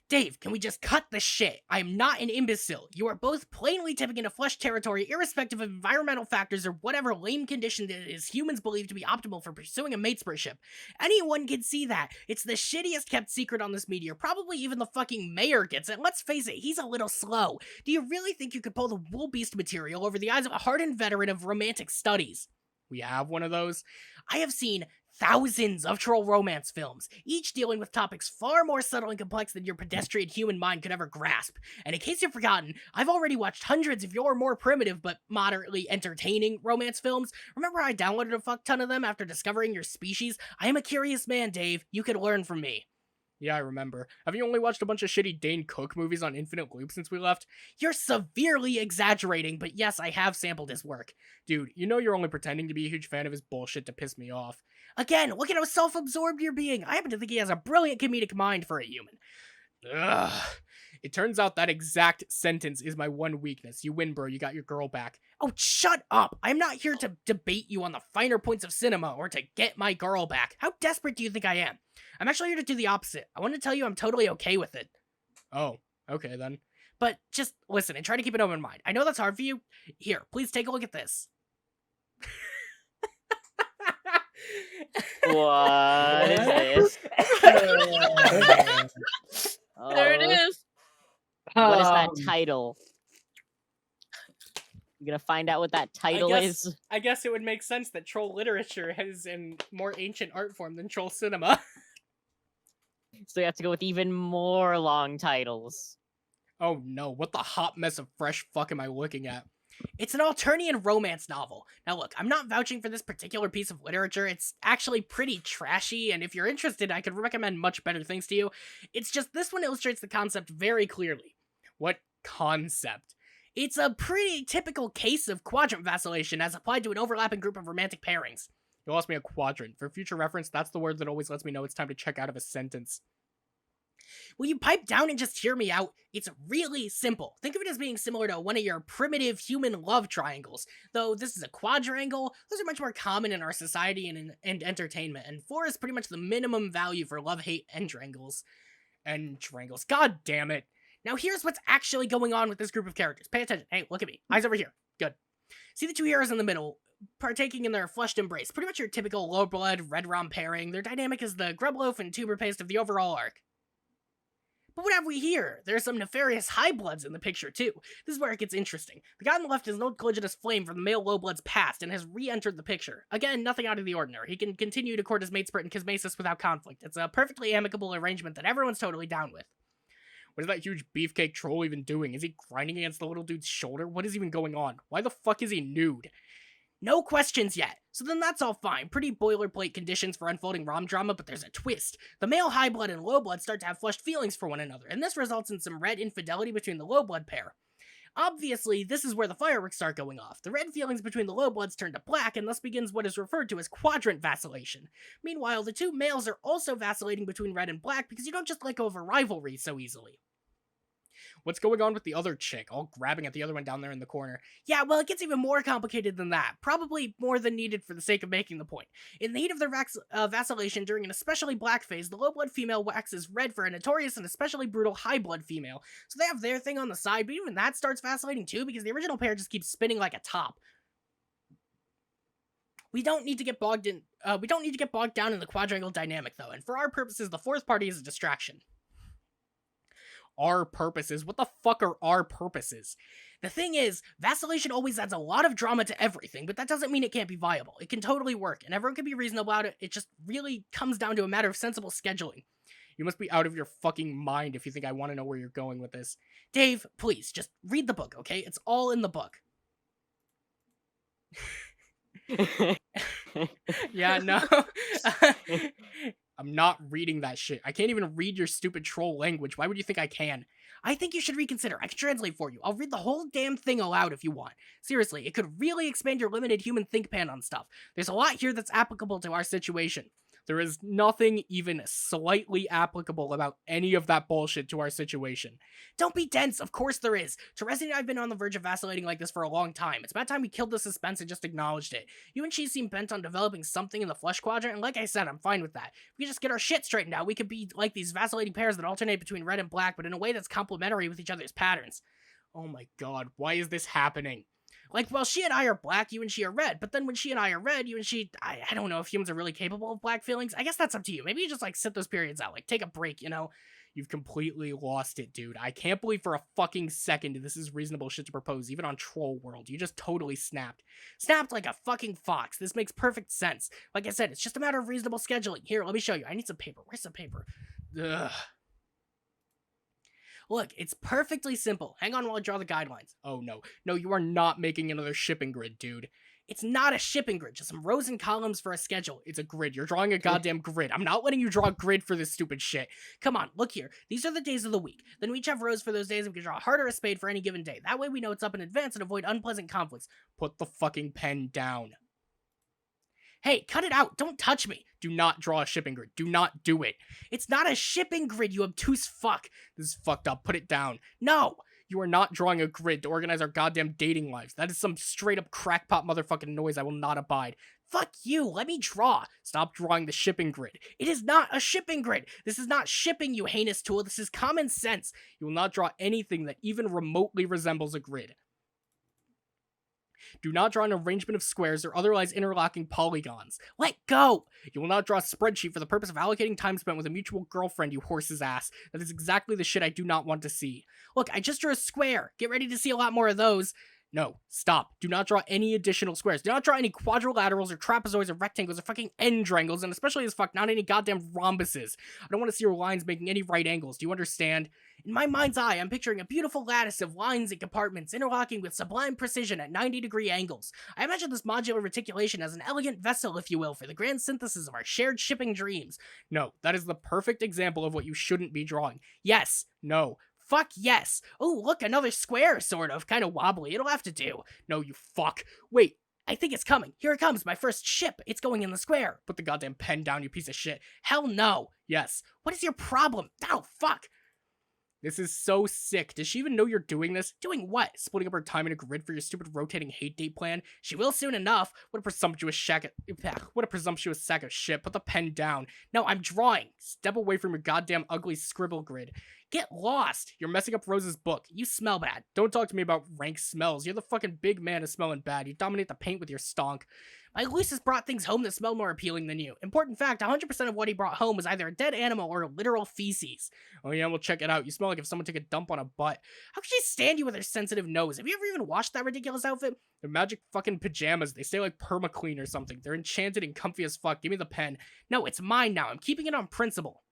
Dave, can we just cut the shit? I am not an imbecile. You are both plainly tipping into flesh territory irrespective of environmental factors or whatever lame condition it is humans believe to be optimal for pursuing a matespership. Anyone can see that. It's the shittiest kept secret on this meteor. Probably even the fucking mayor gets it. Let's face it, he's a little slow. Do you really think you could pull the wool beast material over the eyes of a hardened veteran of romantic studies? We have one of those? I have seen thousands of troll romance films, each dealing with topics far more subtle and complex than your pedestrian human mind could ever grasp. And in case you've forgotten, I've already watched hundreds of your more primitive but moderately entertaining romance films. Remember I downloaded a fuck ton of them after discovering your species? I am a curious man, Dave. You could learn from me. Yeah, I remember. Have you only watched a bunch of shitty Dane Cook movies on infinite loop since we left? You're severely exaggerating, but yes, I have sampled his work. Dude, you know you're only pretending to be a huge fan of his bullshit to piss me off. Again, look at how self-absorbed you're being. I happen to think he has a brilliant comedic mind for a human. Ugh. It turns out that exact sentence is my one weakness. You win, bro. You got your girl back. Oh, shut up. I'm not here to debate you on the finer points of cinema or to get my girl back. How desperate do you think I am? I'm actually here to do the opposite. I want to tell you I'm totally okay with it. Oh, okay then. But just listen and try to keep an open mind. I know that's hard for you. Here, please take a look at this. What is this? There it Oh, is. What is that Um, title? You gonna find out what that title guess- is? I guess it would make sense that troll literature is in more ancient art form than troll cinema. So you have to go with even more long titles. Oh no, what the hot mess of fresh fuck am I looking at? It's an Alternian romance novel. Now look, I'm not vouching for this particular piece of literature. It's actually pretty trashy, and if you're interested, I could recommend much better things to you. It's just this one illustrates the concept very clearly. What concept? It's a pretty typical case of quadrant vacillation as applied to an overlapping group of romantic pairings. You lost me a quadrant. For future reference, that's the word that always lets me know it's time to check out of a sentence. Will you pipe down and just hear me out? It's really simple. Think of it as being similar to one of your primitive human love triangles. Though this is a quadrangle, those are much more common in our society and entertainment, and 4 is pretty much the minimum value for love-hate endrangles. Endrangles. God damn it. Now here's what's actually going on with this group of characters. Pay attention. Hey, look at me. Eyes over here. Good. See the two heroes in the middle, partaking in their flushed embrace. Pretty much your typical low-blood, red rom pairing. Their dynamic is the grub loaf and tuber paste of the overall arc. But what have we here? There are some nefarious high bloods in the picture, too. This is where it gets interesting. The guy on the left is an old colliginous flame from the male low blood's past and has re-entered the picture. Again, nothing out of the ordinary. He can continue to court his mate Sprit and Kismesis without conflict. It's a perfectly amicable arrangement that everyone's totally down with. What is that huge beefcake troll even doing? Is he grinding against the little dude's shoulder? What is even going on? Why the fuck is he nude? No questions yet. So then that's all fine. Pretty boilerplate conditions for unfolding rom drama, but there's a twist. The male high blood and low blood start to have flushed feelings for one another, and this results in some red infidelity between the low blood pair. Obviously, this is where the fireworks start going off. The red feelings between the low bloods turn to black, and thus begins what is referred to as quadrant vacillation. Meanwhile, the two males are also vacillating between red and black because you don't just let go of a rivalry so easily. What's going on with the other chick, all grabbing at the other one down there in the corner? Yeah, well, it gets even more complicated than that. Probably more than needed for the sake of making the point. In the heat of their vacillation during an especially black phase, the low-blood female waxes red for a notorious and especially brutal high-blood female. So they have their thing on the side, but even that starts vacillating too because the original pair just keeps spinning like a top. We don't need to get bogged down in the quadrangle dynamic, though, and for our purposes, the fourth party is a distraction. Our purposes? What the fuck are our purposes? The thing is, vacillation always adds a lot of drama to everything, but that doesn't mean it can't be viable. It can totally work, and everyone can be reasonable about it. It just really comes down to a matter of sensible scheduling. You must be out of your fucking mind if you think I want to know where you're going with this. Dave, please, just read the book, okay? It's all in the book. Yeah, no. I'm not reading that shit. I can't even read your stupid troll language. Why would you think I can? I think you should reconsider. I can translate for you. I'll read the whole damn thing aloud if you want. Seriously, it could really expand your limited human think pan on stuff. There's a lot here that's applicable to our situation. There is nothing even slightly applicable about any of that bullshit to our situation. Don't be dense, of course there is. Teresi and I have been on the verge of vacillating like this for a long time. It's about time we killed the suspense and just acknowledged it. You and she seem bent on developing something in the flesh quadrant, and like I said, I'm fine with that. If we just get our shit straightened out, we could be like these vacillating pairs that alternate between red and black, but in a way that's complementary with each other's patterns. Oh my god, why is this happening? Like, well, she and I are black, you and she are red, but then when she and I are red, you and she... I don't know if humans are really capable of black feelings. I guess that's up to you. Maybe you just, like, sit those periods out. Like, take a break, you know? You've completely lost it, dude. I can't believe for a fucking second this is reasonable shit to propose, even on Troll World. You just totally snapped. Snapped like a fucking fox. This makes perfect sense. Like I said, it's just a matter of reasonable scheduling. Here, let me show you. I need some paper. Where's some paper? Ugh. Look, it's perfectly simple. Hang on while I draw the guidelines. Oh, no. No, you are not making another shipping grid, dude. It's not a shipping grid, just some rows and columns for a schedule. It's a grid. You're drawing a goddamn grid. I'm not letting you draw a grid for this stupid shit. Come on, look here. These are the days of the week. Then we each have rows for those days and we can draw a heart or a spade for any given day. That way we know it's up in advance and avoid unpleasant conflicts. Put the fucking pen down. Hey, cut it out. Don't touch me. Do not draw a shipping grid. Do not do it. It's not a shipping grid, you obtuse fuck. This is fucked up. Put it down. No. You are not drawing a grid to organize our goddamn dating lives. That is some straight up crackpot motherfucking noise I will not abide. Fuck you, let me draw. Stop drawing the shipping grid. It is not a shipping grid. This is not shipping, you heinous tool. This is common sense. You will not draw anything that even remotely resembles a grid. Do not draw an arrangement of squares or otherwise interlocking polygons. Let go! You will not draw a spreadsheet for the purpose of allocating time spent with a mutual girlfriend, you horse's ass. That is exactly the shit I do not want to see. Look, I just drew a square. Get ready to see a lot more of those. No, stop. Do not draw any additional squares. Do not draw any quadrilaterals or trapezoids or rectangles or fucking endrangles, and especially as fuck, not any goddamn rhombuses. I don't want to see your lines making any right angles. Do you understand? In my mind's eye, I'm picturing a beautiful lattice of lines and compartments interlocking with sublime precision at 90-degree angles. I imagine this modular reticulation as an elegant vessel, if you will, for the grand synthesis of our shared shipping dreams. No, that is the perfect example of what you shouldn't be drawing. Yes, no. Fuck yes. Oh, look, another square, sort of. Kind of wobbly. It'll have to do. No, you fuck. Wait, I think it's coming. Here it comes, my first ship. It's going in the square. Put the goddamn pen down, you piece of shit. Hell no. Yes. What is your problem? Oh, fuck. This is so sick. Does she even know you're doing this? Doing what? Splitting up her time in a grid for your stupid rotating hate date plan? She will soon enough. What a presumptuous sack of shit. Put the pen down. No, I'm drawing. Step away from your goddamn ugly scribble grid. Get lost. You're messing up Rose's book. You smell bad. Don't talk to me about rank smells. You're the fucking big man of smelling bad. You dominate the paint with your stonk. My Lucius brought things home that smell more appealing than you. Important fact, 100% of what he brought home was either a dead animal or literal feces. Oh yeah, we'll check it out. You smell like if someone took a dump on a butt. How could she stand you with her sensitive nose? Have you ever even washed that ridiculous outfit? They're magic fucking pajamas. They stay like perma-clean or something. They're enchanted and comfy as fuck. Give me the pen. No, it's mine now. I'm keeping it on principle.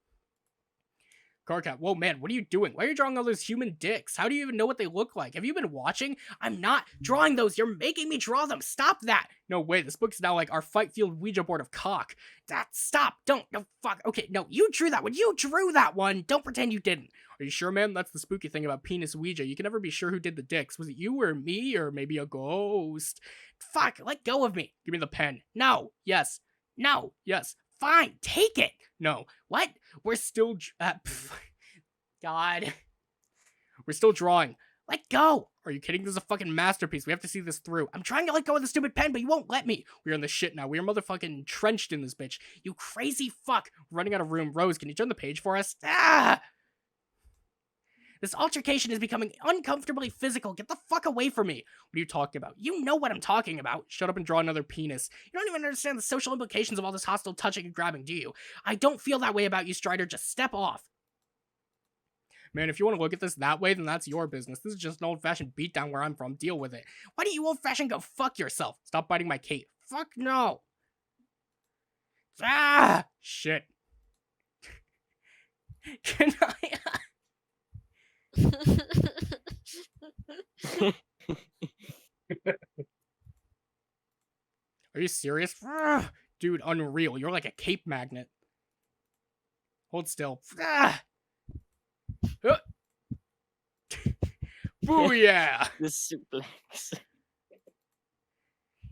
Carcat, whoa man, what are you doing? Why are you drawing all those human dicks? How do you even know what they look like? Have you been watching? I'm not drawing those. You're making me draw them. Stop that. No way, this book's now like our fight field Ouija board of cock. Stop. Don't. No, fuck. Okay, no, you drew that one. You drew that one. Don't pretend you didn't. Are you sure, man? That's the spooky thing about penis Ouija. You can never be sure who did the dicks. Was it you or me or maybe a ghost? Fuck, let go of me. Give me the pen. No. Yes. No. Yes. Fine, take it. No. What? We're still... God. We're still drawing. Let go. Are you kidding? This is a fucking masterpiece. We have to see this through. I'm trying to let go of the stupid pen, but you won't let me. We're in the shit now. We are motherfucking entrenched in this bitch. You crazy fuck. We're running out of room. Rose, can you turn the page for us? Ah! This altercation is becoming uncomfortably physical. Get the fuck away from me. What are you talking about? You know what I'm talking about. Shut up and draw another penis. You don't even understand the social implications of all this hostile touching and grabbing, do you? I don't feel that way about you, Strider. Just step off. Man, if you want to look at this that way, then that's your business. This is just an old-fashioned beatdown where I'm from. Deal with it. Why don't you old-fashioned go fuck yourself? Stop biting my cape. Fuck no. Ah! Shit. Can I... Are you serious? Dude, unreal. You're like a cape magnet. Hold still. Booyah! The suplex.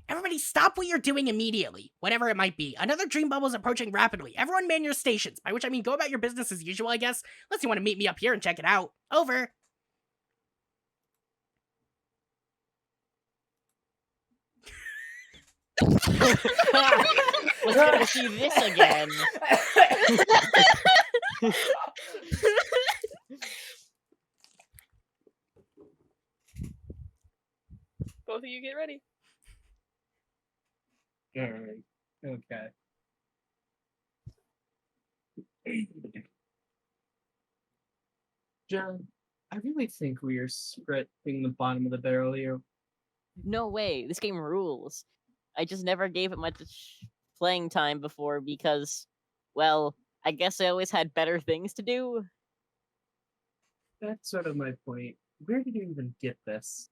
Everybody stop what you're doing immediately, whatever it might be. Another dream bubble is approaching rapidly. Everyone man your stations, by which I mean go about your business as usual, I guess. Unless you want to meet me up here and check it out. Over. Let's gonna see this again. Both of you get ready. Alright. Okay. John, I really think we are scratching the bottom of the barrel here. No way. This game rules. I just never gave it much playing time before because, well, I guess I always had better things to do. That's sort of my point. Where did you even get this?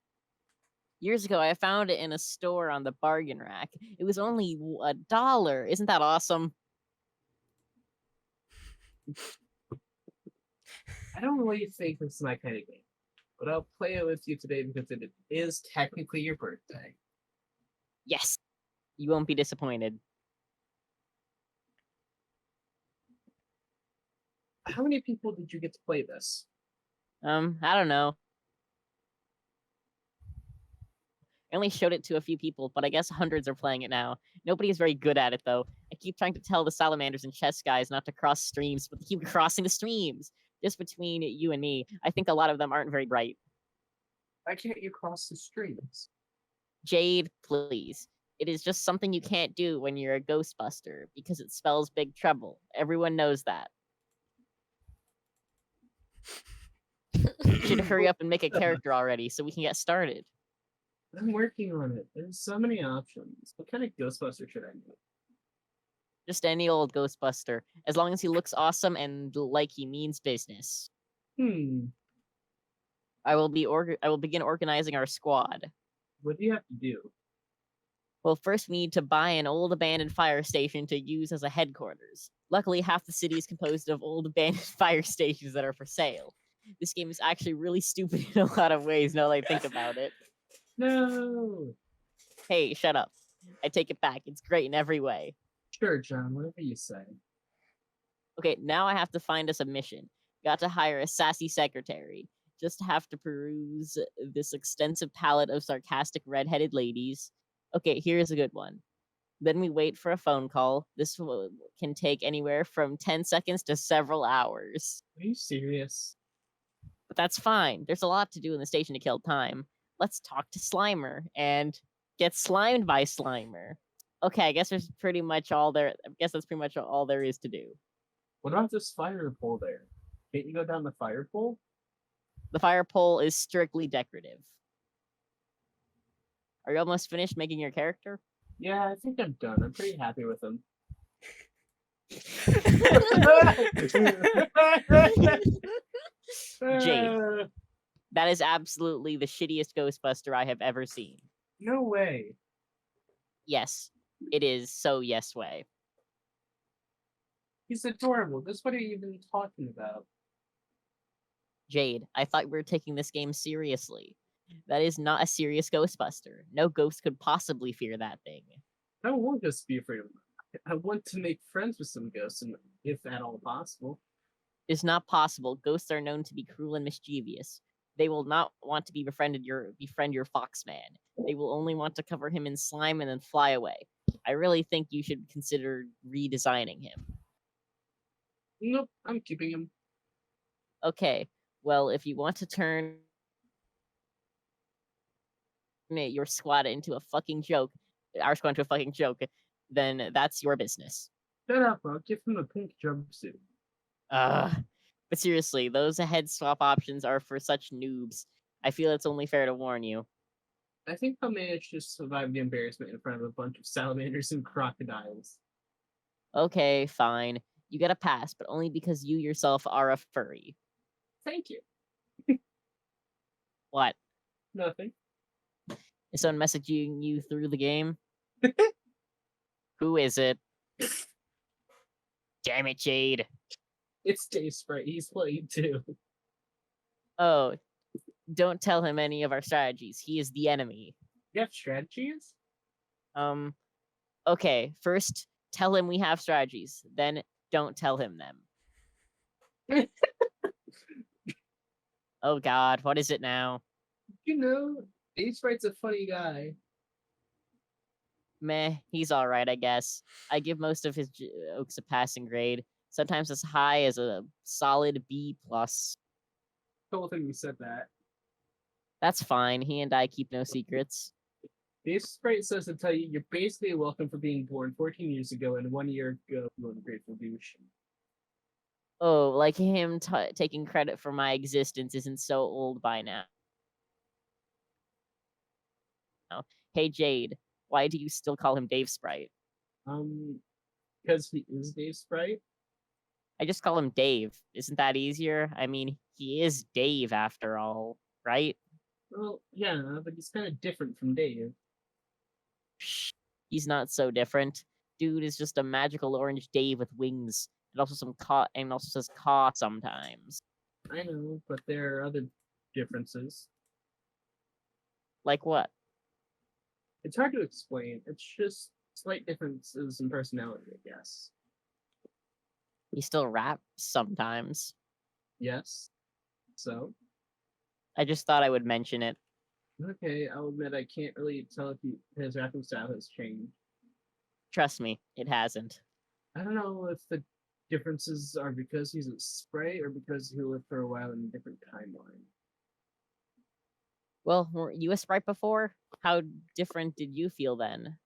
Years ago, I found it in a store on the bargain rack. It was only $1. Isn't that awesome? I don't really think this is my kind of game, but I'll play it with you today because it is technically your birthday. Yes. You won't be disappointed. How many people did you get to play this? I don't know. I only showed it to a few people, but I guess hundreds are playing it now. Nobody is very good at it, though. I keep trying to tell the salamanders and chess guys not to cross streams, but they keep crossing the streams. Just between you and me, I think a lot of them aren't very bright. Why can't you cross the streams? Jade, please. It is just something you can't do when you're a Ghostbuster, because it spells big trouble. Everyone knows that. You should hurry up and make a character already so we can get started. I'm working on it. There's so many options. What kind of Ghostbuster should I make? Just any old Ghostbuster, as long as he looks awesome and like he means business. I will begin organizing our squad. What do you have to do? Well, first we need to buy an old abandoned fire station to use as a headquarters. Luckily, half the city is composed of old abandoned fire stations that are for sale. This game is actually really stupid in a lot of ways now that I think about it. No! Hey, shut up. I take it back. It's great in every way. Sure, John, whatever you say. Okay, now I have to find us a mission. Got to hire a sassy secretary. Just have to peruse this extensive palette of sarcastic red-headed ladies. Okay, here's a good one. Then we wait for a phone call. This can take anywhere from 10 seconds to several hours. Are you serious? But that's fine. There's a lot to do in the station to kill time. Let's talk to Slimer and get slimed by Slimer. Okay, I guess there's pretty much all there. I guess that's pretty much all there is to do. What about this fire pole there? Can't you go down the fire pole? The fire pole is strictly decorative. Are you almost finished making your character? Yeah, I think I'm done. I'm pretty happy with him. Jade. That is absolutely the shittiest Ghostbuster I have ever seen. No way. Yes, it is so yes way. He's adorable. That's what are you even talking about? Jade, I thought we were taking this game seriously. That is not a serious Ghostbuster. No ghost could possibly fear that thing. I don't want ghosts to be afraid of him. I want to make friends with some ghosts, and if at all possible. It is not possible. Ghosts are known to be cruel and mischievous. They will not want to befriend your Foxman. They will only want to cover him in slime and then fly away. I really think you should consider redesigning him. Nope, I'm keeping him. Okay, well, if you want to turn your squad into a fucking joke, our squad into a fucking joke, then that's your business. Shut up, I'll give him a pink jumpsuit. But seriously, those head swap options are for such noobs. I feel it's only fair to warn you. I think I'll manage to survive the embarrassment in front of a bunch of salamanders and crocodiles. Okay, fine. You get a pass, but only because you yourself are a furry. Thank you. What? Nothing. Is someone messaging you through the game? Who is it? Damn it, Jade. It's Dave Sprite. He's playing too. Oh, don't tell him any of our strategies. He is the enemy. You have strategies? Okay, first, tell him we have strategies. Then, don't tell him them. Oh god, what is it now? You know, Dave Sprite's a funny guy. Meh, he's alright, I guess. I give most of his jokes a passing grade. Sometimes as high as a solid B+. Told him you said that. That's fine. He and I keep no secrets. Dave Sprite says to tell you you're basically welcome for being born 14 years ago and 1 year ago you were a Grateful douche. Oh, like him taking credit for my existence isn't so old by now. Hey, Jade, why do you still call him Dave Sprite? Because he is Dave Sprite. I just call him Dave. Isn't that easier? I mean, he is Dave after all, right? Well, yeah, but he's kind of different from Dave. Psh, he's not so different. Dude is just a magical orange Dave with wings, and also says caw sometimes. I know, but there are other differences. Like what? It's hard to explain. It's just slight differences in personality, I guess. He still raps sometimes. Yes. So, I just thought I would mention it. okay, I'll admit I can't really tell if his rapping style has changed. Trust me, it hasn't. I don't know if the differences are because he's a spray or because he lived for a while in a different timeline. Well, were you a sprite before? How different did you feel then?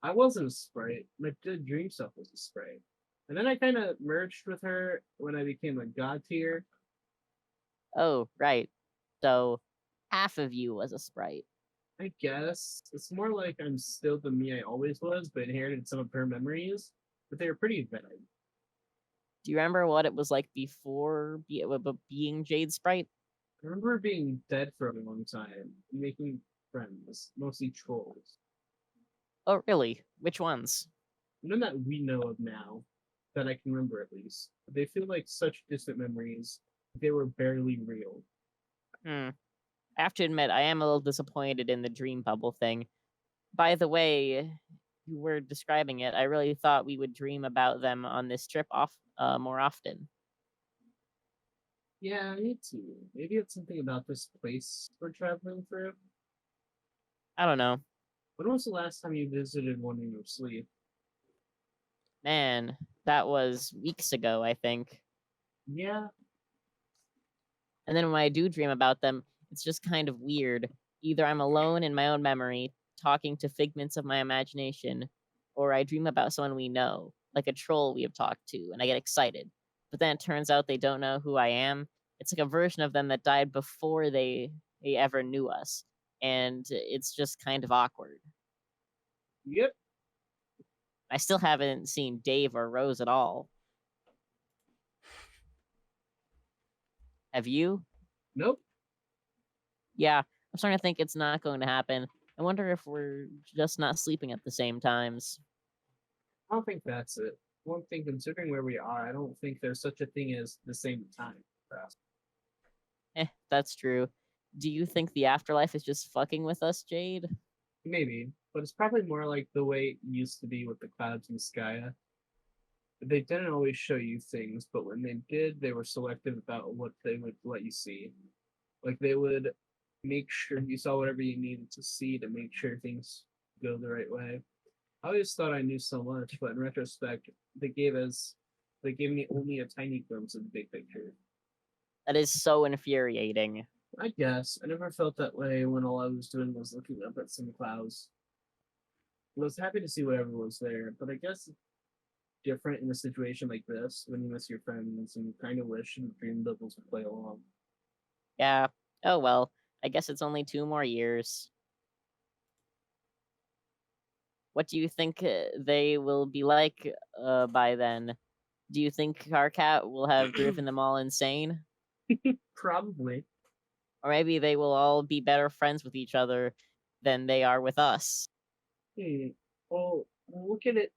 I wasn't a sprite. My dream self was a sprite. And then I kind of merged with her when I became a god tier. Oh, right. So, half of you was a sprite. I guess it's more like I'm still the me I always was, but inherited some of her memories. But they were pretty vivid. Do you remember what it was like before being Jade Sprite? I remember being dead for a long time, and making friends, mostly trolls. Oh, really? Which ones? None that we know of now, that I can remember at least. They feel like such distant memories. They were barely real. I have to admit, I am a little disappointed in the dream bubble thing. By the way, you were describing it. I really thought we would dream about them on this trip more often. Yeah, me too. Maybe it's something about this place we're traveling through. I don't know. When was the last time you visited one in your sleep? Man, that was weeks ago, I think. Yeah, And then when I do dream about them, it's just kind of weird. Either I'm alone in my own memory, talking to figments of my imagination, or I dream about someone we know, like a troll we have talked to, and I get excited. But then it turns out they don't know who I am. It's like a version of them that died before they ever knew us. And it's just kind of awkward. yep. I still haven't seen Dave or Rose at all. Have you? Nope. Yeah, I'm starting to think it's not going to happen. I wonder if we're just not sleeping at the same times. I don't think that's it. One thing, considering where we are, I don't think there's such a thing as the same time for us. That's true. Do you think the afterlife is just fucking with us, Jade? Maybe, but it's probably more like the way it used to be with the clouds and Skya. They didn't always show you things, but when they did, they were selective about what they would let you see. Like they would make sure you saw whatever you needed to see to make sure things go the right way. I always thought I knew so much, but in retrospect, they gave me only a tiny glimpse of the big picture. That is so infuriating. I guess I never felt that way when all I was doing was looking up at some clouds. I was happy to see whatever was there, but I guess it's different in a situation like this when you miss your friends and you kind of wish the dream bubbles would play along. Yeah. Oh well. I guess it's only 2 more years. What do you think they will be like by then? Do you think Carcat will have driven them all insane? Probably. Or maybe they will all be better friends with each other than they are with us. Well, look at it.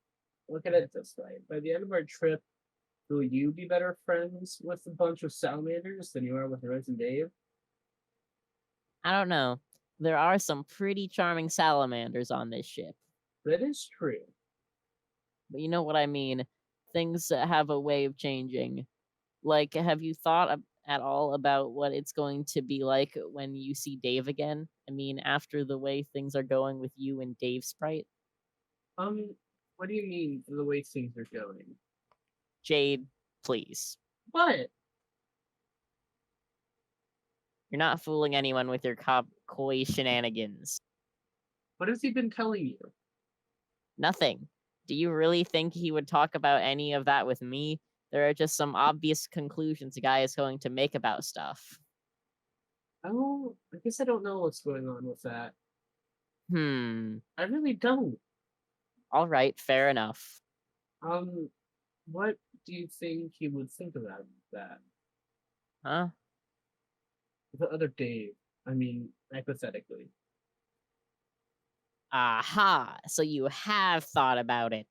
Look at it this way. By the end of our trip, will you be better friends with a bunch of salamanders than you are with Rose and Dave? I don't know. There are some pretty charming salamanders on this ship. That is true. But you know what I mean. Things have a way of changing. Like, have you thought at all about what it's going to be like when you see Dave again? I mean, after the way things are going with you and Dave Sprite? What do you mean the way things are going? Jade, please. What? You're not fooling anyone with your coy shenanigans. What has he been telling you? Nothing. Do you really think he would talk about any of that with me? There are just some obvious conclusions a guy is going to make about stuff. Oh, I guess I don't know what's going on with that. I really don't. All right, fair enough. What do you think he would think about that? Huh? The other Dave. I mean, Hypothetically. Aha! So you have thought about it.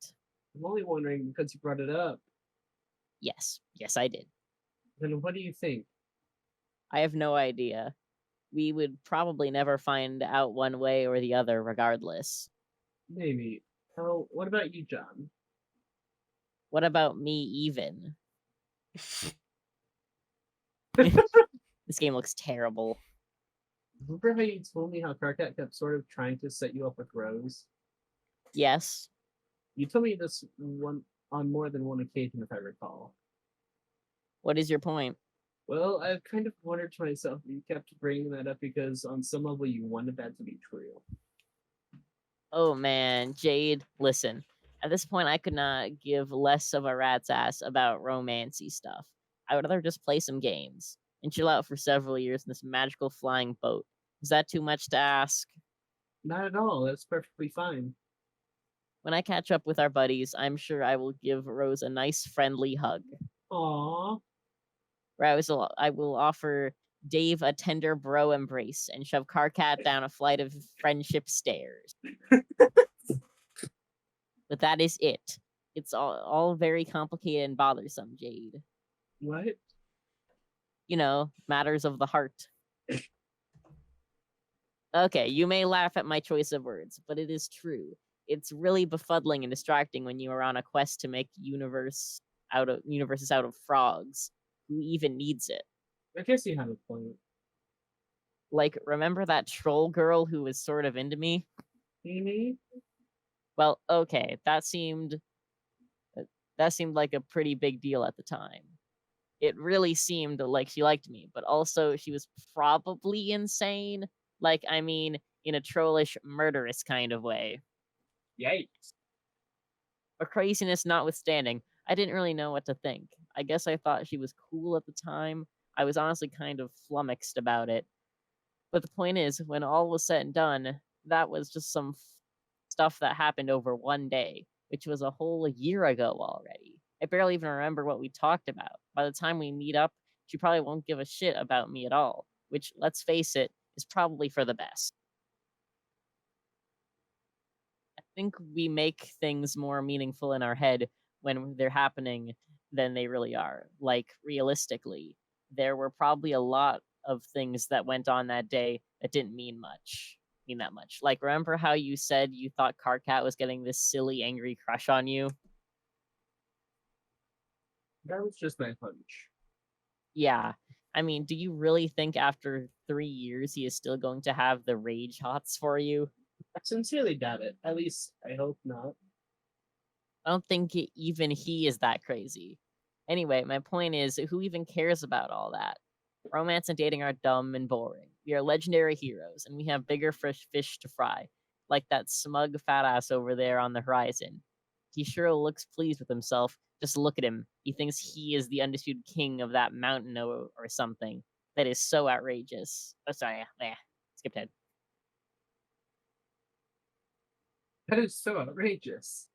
I'm only wondering because you brought it up. Yes, I did. Then what do you think? I have no idea. We would probably never find out one way or the other, regardless. Maybe. Oh, what about you, John? What about me, even? This game looks terrible. Remember how you told me how Karkat kept sort of trying to set you up with Rose? Yes. You told me this one on more than one occasion, if I recall. What is your point? Well, I've kind of wondered to myself if you kept bringing that up because on some level you wanted that to be true. Oh man, Jade, listen. At this point, I could not give less of a rat's ass about romancy stuff. I would rather just play some games and chill out for several years in this magical flying boat. Is that too much to ask? Not at all. That's perfectly fine. When I catch up with our buddies, I'm sure I will give Rose a nice friendly hug. Aww. Where I will offer Dave a tender bro embrace and shove Karkat down a flight of friendship stairs. But that is it. It's all very complicated and bothersome, Jade. What? You know, matters of the heart. Okay, you may laugh at my choice of words, but it is true. It's really befuddling and distracting when you are on a quest to make universes out of frogs. Who even needs it? I guess you have a point. Like, remember that troll girl who was sort of into me? Mm-hmm. Well, okay, that seemed like a pretty big deal at the time. It really seemed like she liked me, but also she was probably insane. Like, I mean, in a trollish, murderous kind of way. Yikes. Her craziness notwithstanding, I didn't really know what to think. I guess I thought she was cool at the time. I was honestly kind of flummoxed about it. But the point is, when all was said and done, that was just some stuff that happened over one day, which was a whole year ago already. I barely even remember what we talked about. By the time we meet up, she probably won't give a shit about me at all, which, let's face it, is probably for the best. I think we make things more meaningful in our head when they're happening than they really are. Like, realistically, there were probably a lot of things that went on that day that didn't mean that much. Like, remember how you said you thought Karkat was getting this silly, angry crush on you? That was just my hunch. Yeah. I mean, do you really think after 3 years he is still going to have the rage hots for you? I sincerely doubt it. At least, I hope not. I don't think even he is that crazy. Anyway, my point is, who even cares about all that? Romance and dating are dumb and boring. We are legendary heroes, and we have bigger fish to fry, like that smug fat ass over there on the horizon. He sure looks pleased with himself. Just look at him. He thinks he is the undisputed king of that mountain or something. That is so outrageous. Oh, sorry. Skipped ahead. That is so outrageous.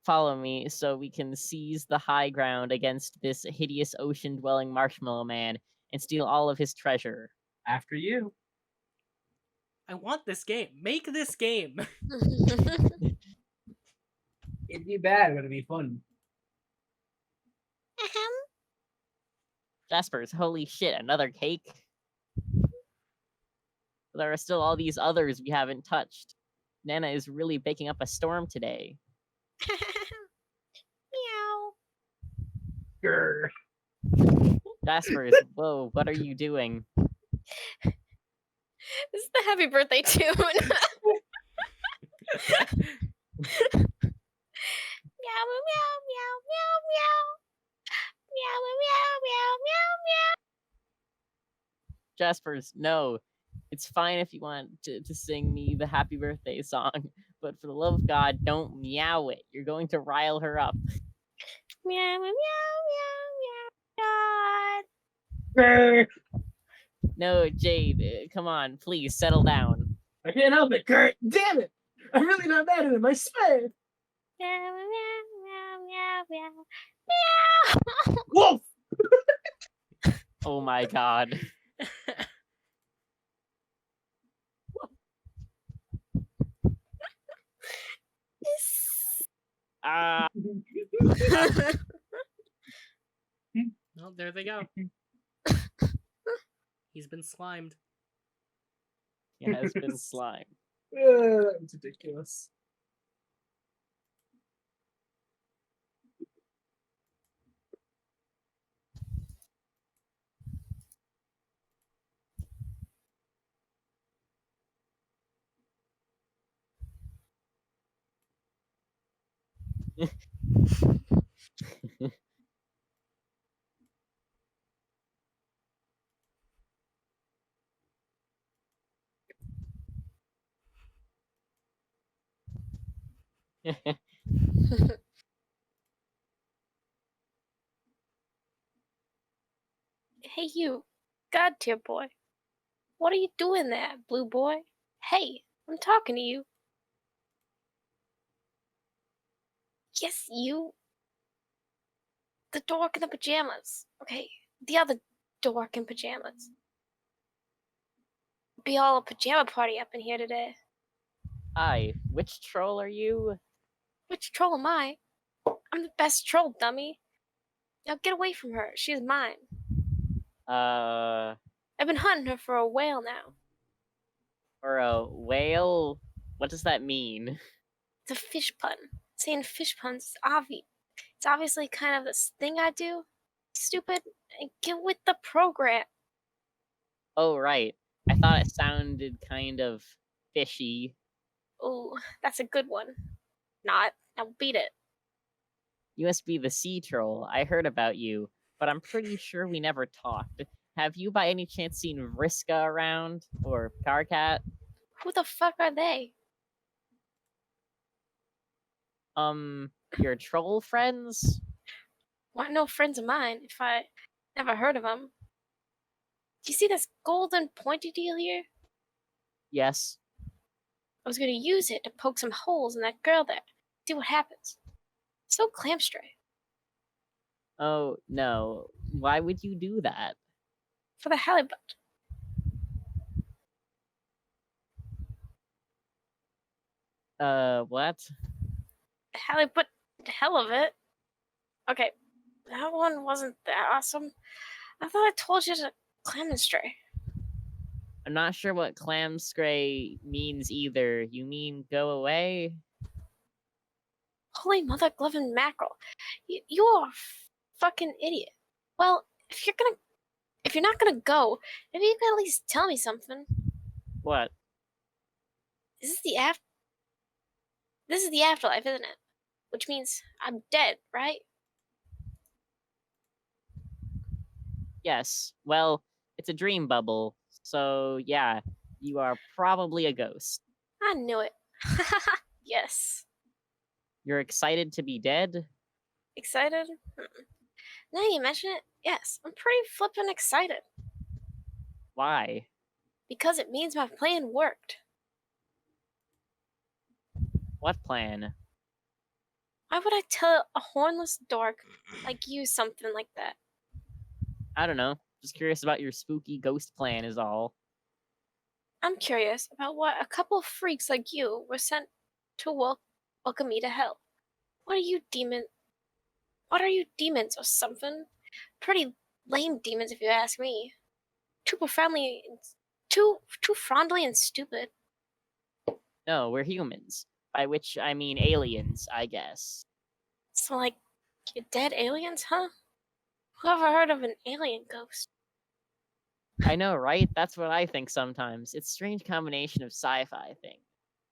Follow me so we can seize the high ground against this hideous ocean-dwelling marshmallow man and steal all of his treasure. After you. I want this game. Make this game. It'd be bad, but it'd be fun. Jaspers, holy shit, another cake? There are still all these others we haven't touched. Nana is really baking up a storm today. Meow. Grr. Jaspers, whoa, what are you doing? This is the happy birthday tune. Meow, meow, meow, meow, meow. Meow, meow, meow, meow, meow. Jaspers, no. It's fine if you want to sing me the happy birthday song, but for the love of God, don't meow it. You're going to rile her up. Meow, meow, meow, meow, God. Grr. No, Jade, come on, please settle down. I can't help it, Kurt. Damn it! I'm really not mad at him, I swear. Meow, meow, meow, meow, meow. Meow. Wolf! Oh my God. Well, there they go. He's been slimed. He has been slimed. It's ridiculous. Hey, you, God tier boy. What are you doing there, blue boy? Hey, I'm talking to you. Yes, you. The dork in the pajamas. Okay, the other dork in pajamas. Be all a pajama party up in here today. Hi, which troll are you? Which troll am I? I'm the best troll, dummy. Now get away from her. She's mine. I've been hunting her for a whale now. For a whale? What does that mean? It's a fish pun. Saying fish puns is obvious. It's obviously kind of this thing I do. Stupid. Get with the program. Oh, right. I thought it sounded kind of fishy. Oh, that's a good one. Not. Now beat it. You must be the sea troll. I heard about you, but I'm pretty sure we never talked. Have you by any chance seen Vriska around? Or Carcat? Who the fuck are they? Your troll friends? Why no friends of mine if I never heard of them? Do you see this golden pointy deal here? Yes. I was gonna use it to poke some holes in that girl there. See what happens. So clamstray. Oh, no. Why would you do that? For the halibut. What? Halibut, the hell of it. Okay, that one wasn't that awesome. I thought I told you to clamstray. I'm not sure what clamstray means either. You mean go away? Holy mother glovin' mackerel. You are a fucking idiot. Well, if you're not gonna go, maybe you can at least tell me something. What? This is the afterlife, isn't it? Which means I'm dead, right? Yes. Well, it's a dream bubble. So, yeah, you are probably a ghost. I knew it. Yes. You're excited to be dead? Excited? Now you mention it, yes, I'm pretty flippin' excited. Why? Because it means my plan worked. What plan? Why would I tell a hornless dork like you something like that? I don't know. Just curious about your spooky ghost plan is all. I'm curious about what a couple of freaks like you were sent to welcome me to hell. What are you, demon? What are you, demons or something? Pretty lame demons, if you ask me. Too profoundly, too frondly and stupid. No, we're humans. By which I mean aliens, I guess. So, like, you dead aliens, huh? Who ever heard of an alien ghost? I know, right? That's what I think sometimes. It's a strange combination of sci-fi thing.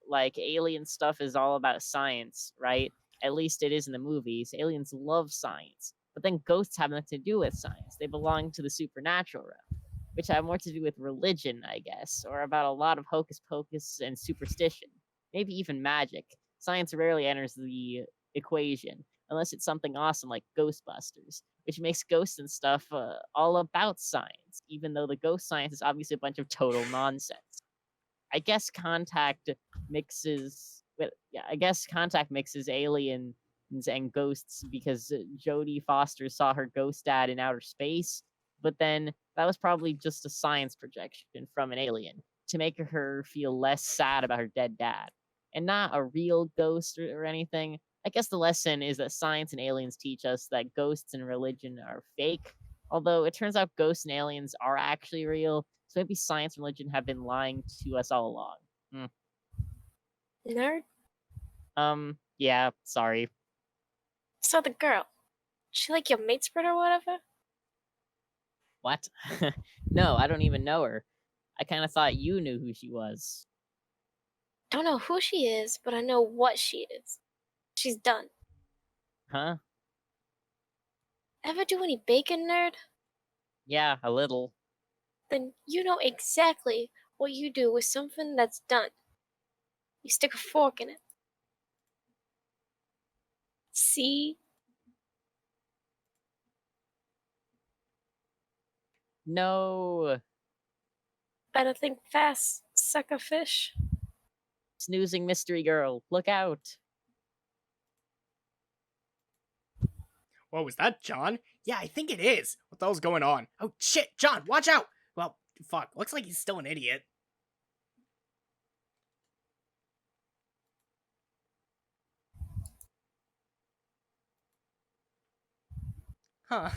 Like, alien stuff is all about science, right? At least it is in the movies. Aliens love science. But then ghosts have nothing to do with science. They belong to the supernatural realm, which have more to do with religion, I guess, or about a lot of hocus pocus and superstition. Maybe even magic. Science rarely enters the equation, unless it's something awesome like Ghostbusters, which makes ghosts and stuff all about science, even though the ghost science is obviously a bunch of total nonsense. I guess Contact mixes. I guess Contact mixes aliens and ghosts because Jodie Foster saw her ghost dad in outer space, but then that was probably just a science projection from an alien to make her feel less sad about her dead dad, and not a real ghost or anything. I guess the lesson is that science and aliens teach us that ghosts and religion are fake. Although it turns out ghosts and aliens are actually real, so maybe science and religion have been lying to us all along. Nerd? Yeah, sorry. So the girl, she like your mates spread or whatever? What? No, I don't even know her. I kind of thought you knew who she was. Don't know who she is, but I know what she is. She's done. Huh? Ever do any bacon, nerd? Yeah, a little. Then you know exactly what you do with something that's done. You stick a fork in it. See? No. Better think fast, sucker fish. Snoozing mystery girl, look out. What was that, John? Yeah, I think it is. What the hell's going on? Oh, shit, John, watch out! Well, fuck, looks like he's still an idiot. Huh.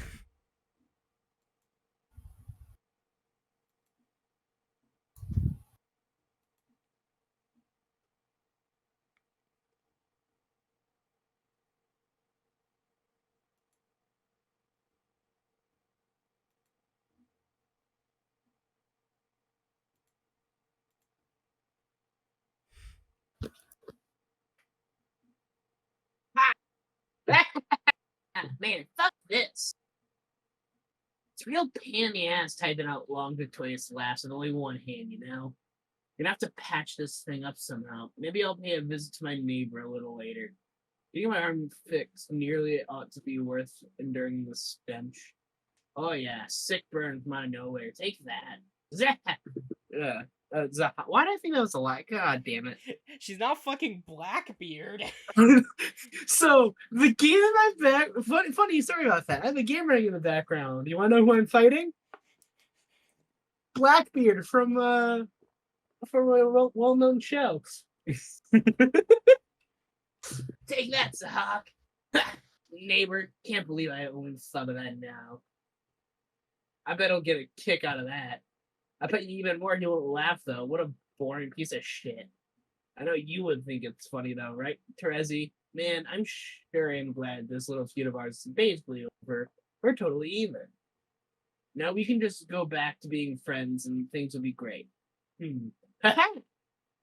Man, fuck this. It's a real pain in the ass typing out long Victorious laughs with only one hand, you know? Gonna have to patch this thing up somehow. Maybe I'll pay a visit to my neighbor a little later. Getting my arm fixed nearly ought to be worth enduring the stench. Oh yeah, sick burn from out of nowhere. Take that. Zah! Why did I think that was a lie? God damn it. She's not fucking Blackbeard. So, the game in my back... Funny story about that. I have a game running in the background. You want to know who I'm fighting? Blackbeard from a well-known show. Take that, Sahak. Neighbor, can't believe I only thought of that now. I bet he'll get a kick out of that. I bet you even more he won't laugh, though. What a boring piece of shit. I know you would think it's funny, though, right, Terezi? Man, I'm sure I'm glad this little feud of ours is basically over. We're totally even. Now we can just go back to being friends and things will be great. You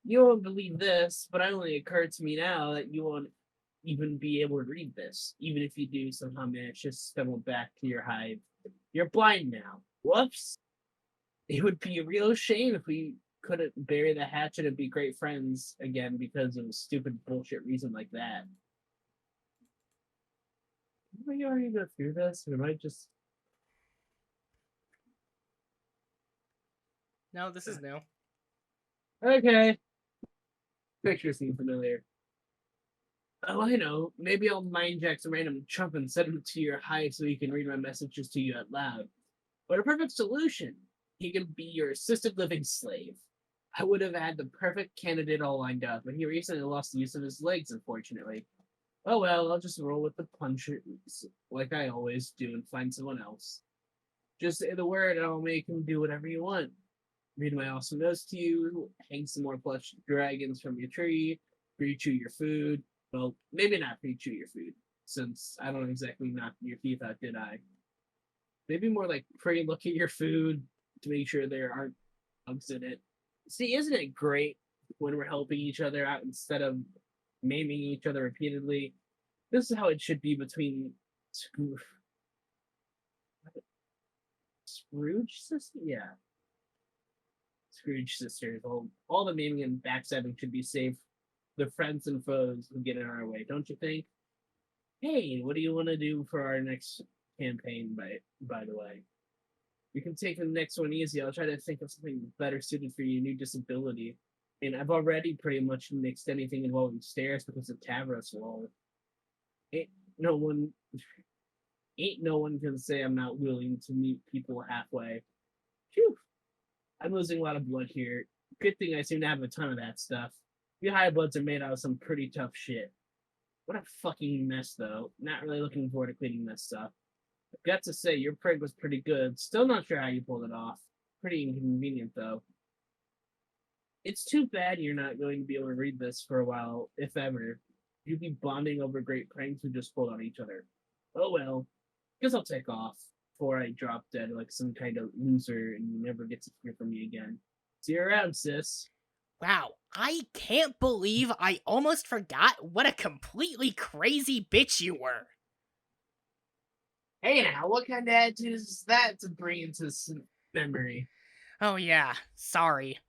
won't believe this, but it only occurred to me now that you won't even be able to read this. Even if you do somehow manage to stumble back to your hive. You're blind now. Whoops. It would be a real shame if we couldn't bury the hatchet and be great friends again because of a stupid bullshit reason like that. Are you already go through this? Or am I just... No, this is new. Okay. Picture seem familiar. Oh, I know. Maybe I'll mind jack some random chump and send him to your hive so he can read my messages to you out loud. What a perfect solution. He can be your assisted living slave. I would have had the perfect candidate all lined up, but he recently lost the use of his legs, unfortunately. Oh well, I'll just roll with the punches like I always do and find someone else. Just say the word and I'll make him do whatever you want. Read my awesome notes to you, hang some more plush dragons from your tree, pre-chew your food. Well, maybe not pre-chew your food, since I don't exactly knock your teeth out, did I? Maybe more like pre-look at your food to make sure there aren't bugs in it. See, isn't it great when we're helping each other out instead of maiming each other repeatedly? This is how it should be between Scrooge sisters? Yeah. Scrooge sisters. All the maiming and backstabbing should be safe. The friends and foes who get in our way, don't you think? Hey, what do you want to do for our next campaign, by the way? You can take the next one easy. I'll try to think of something better suited for your new disability. And I've already pretty much nixed anything involving stairs because of Tavros Wall. Ain't no one can say I'm not willing to meet people halfway. Phew. I'm losing a lot of blood here. Good thing I seem to have a ton of that stuff. You high bloods are made out of some pretty tough shit. What a fucking mess, though. Not really looking forward to cleaning this up. I've got to say, your prank was pretty good. Still not sure how you pulled it off. Pretty inconvenient, though. It's too bad you're not going to be able to read this for a while, if ever. You'd be bonding over great pranks we just pulled on each other. Oh well. Guess I'll take off before I drop dead like some kind of loser and you never get to hear from me again. See you around, sis. Wow, I can't believe I almost forgot what a completely crazy bitch you were. Hey now, what kind of attitude is that to bring into this memory? Oh yeah, sorry.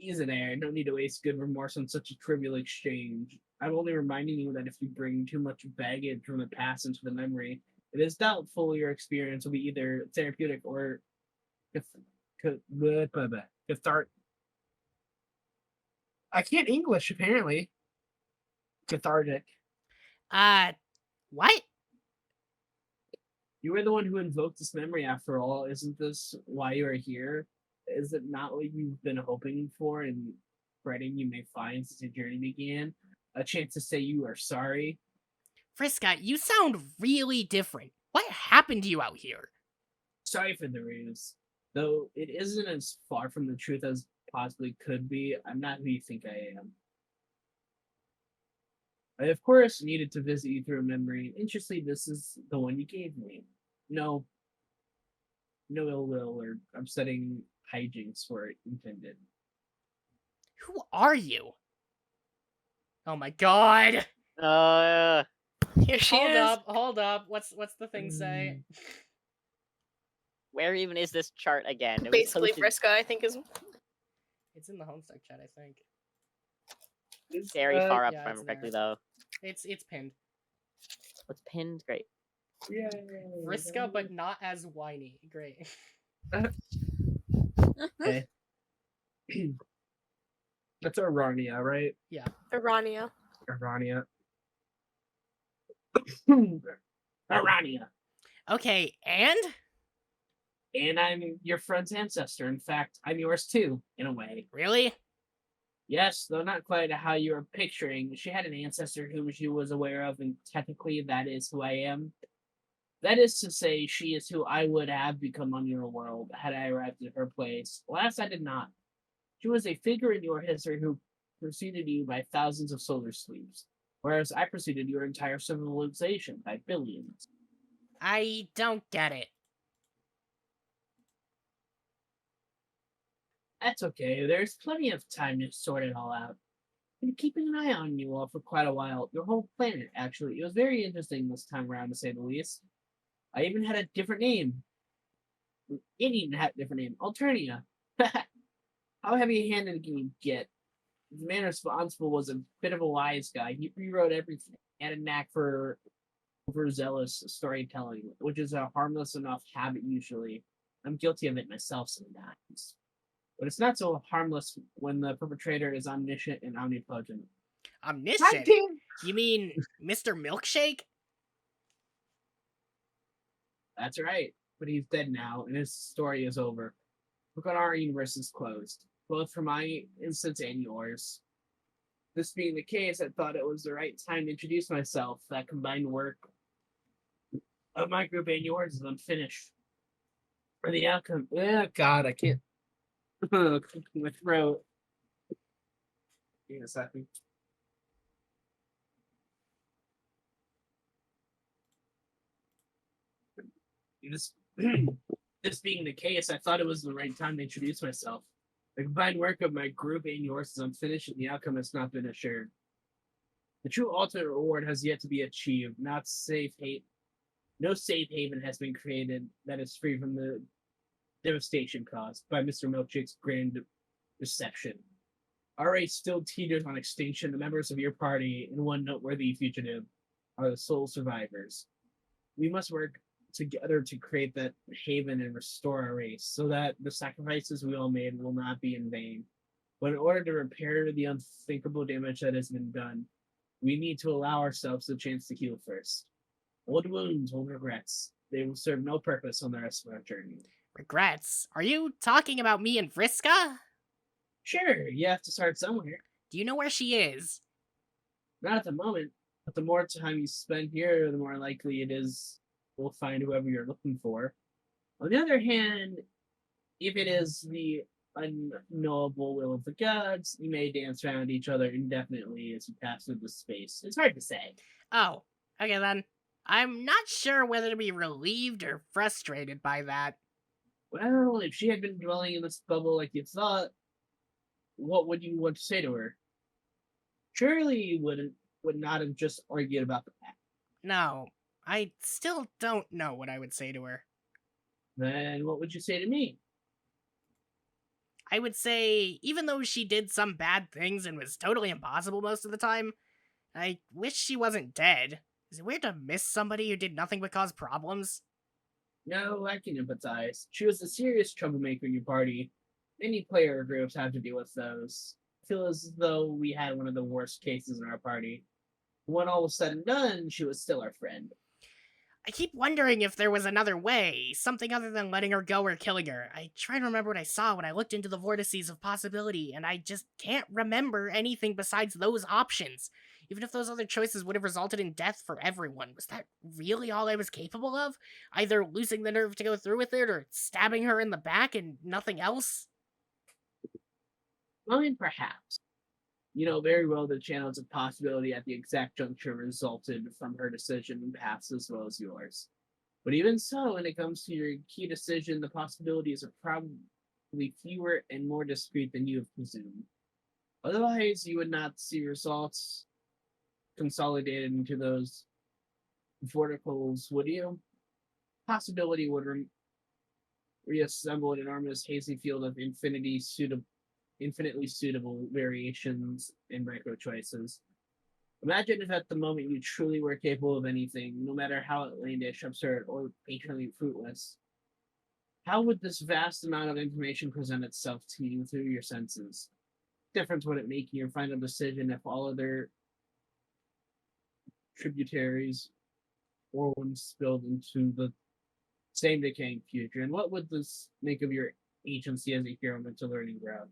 Easy there, no need to waste good remorse on such a trivial exchange. I'm only reminding you that if you bring too much baggage from the past into the memory, it is doubtful your experience will be either therapeutic or cathartic. I can't English, apparently. Cathartic. What? You were the one who invoked this memory after all. Isn't this why you are here? Is it not what you've been hoping for and fretting you may find since your journey began? A chance to say you are sorry? Friska, you sound really different. What happened to you out here? Sorry for the ruse. Though it isn't as far from the truth as possibly could be, I'm not who you think I am. I, of course, needed to visit you through a memory. Interestingly, this is the one you gave me. No ill will or upsetting hijinks were intended. Who are you? Oh my god! Here she is. Hold up. What's the thing say? Where even is this chart again? It was Basically, posted Friska, I think, is. It's in the Homestuck chat, I think. very far up, yeah, if I it's remember correctly, there. though. It's pinned. What's pinned? Great. Yeah. Friska, but not as whiny. Great. Okay. That's Arania, right? Irania. Arania. Arania. Okay, and? And I'm your friend's ancestor. In fact, I'm yours too, in a way. Really? Yes, though not quite how you were picturing. She had an ancestor whom she was aware of, and technically that is who I am. That is to say, she is who I would have become on your world had I arrived at her place. Alas, I did not. She was a figure in your history who preceded you by thousands of solar sleeps, whereas I preceded your entire civilization by billions. I don't get it. That's okay. There's plenty of time to sort it all out. Been keeping an eye on you all for quite a while. Your whole planet, actually. It was very interesting this time around, to say the least. I even had a different name. It even had a different name. Alternia. How heavy-handed can you get? The man responsible was a bit of a wise guy. He rewrote everything. He had a knack for overzealous storytelling, which is a harmless enough habit usually. I'm guilty of it myself sometimes. But it's not so harmless when the perpetrator is omniscient and omnipotent. Omniscient? You mean Mr. Milkshake? That's right. But he's dead now, and his story is over. Look on our universe is closed, both for my instance and yours. This being the case, I thought it was the right time to introduce myself. That combined work of my group and yours is unfinished. For the outcome, God, I can't. My throat. Give me a second. This being the case, I thought it was the right time to introduce myself. The combined work of my group and yours is unfinished, and the outcome has not been assured. The true ultimate reward has yet to be achieved. No safe haven has been created that is free from the devastation caused by Mr. Milkshake's grand deception. Our race still teeters on extinction. The members of your party and one noteworthy fugitive are the sole survivors. We must work together to create that haven and restore our race so that the sacrifices we all made will not be in vain. But in order to repair the unthinkable damage that has been done, we need to allow ourselves the chance to heal first. Old wounds, old regrets. They will serve no purpose on the rest of our journey. Regrets? Are you talking about me and Vriska? Sure, you have to start somewhere. Do you know where she is? Not at the moment. But the more time you spend here, the more likely it is you'll find whoever you're looking for. On the other hand, if it is the unknowable will of the gods, you may dance around each other indefinitely as you pass through the space. It's hard to say. Oh, okay then. I'm not sure whether to be relieved or frustrated by that. Well, if she had been dwelling in this bubble like you thought, what would you want to say to her? Surely you would not have just argued about the past. No, I still don't know what I would say to her. Then what would you say to me? I would say, even though she did some bad things and was totally impossible most of the time, I wish she wasn't dead. Is it weird to miss somebody who did nothing but cause problems? No, I can empathize. She was a serious troublemaker in your party. Many player groups have to deal with those. I feel as though we had one of the worst cases in our party. When all was said and done, she was still our friend. I keep wondering if there was another way, something other than letting her go or killing her. I try to remember what I saw when I looked into the vortices of possibility, and I just can't remember anything besides those options. Even if those other choices would have resulted in death for everyone, was that really all I was capable of? Either losing the nerve to go through with it, or stabbing her in the back and nothing else? I mean, perhaps. You know very well the channels of possibility at the exact juncture resulted from her decision and paths as well as yours. But even so, when it comes to your key decision, the possibilities are probably fewer and more discrete than you have presumed. Otherwise, you would not see results consolidated into those verticals, would you? Possibility would reassemble an enormous hazy field of infinitely suitable variations and micro choices. Imagine if at the moment you truly were capable of anything, no matter how outlandish, absurd, or patently fruitless. How would this vast amount of information present itself to you through your senses? Difference would it make in your final decision if all other tributaries or ones spilled into the same decaying future? And what would this make of your agency as a hero mental learning ground?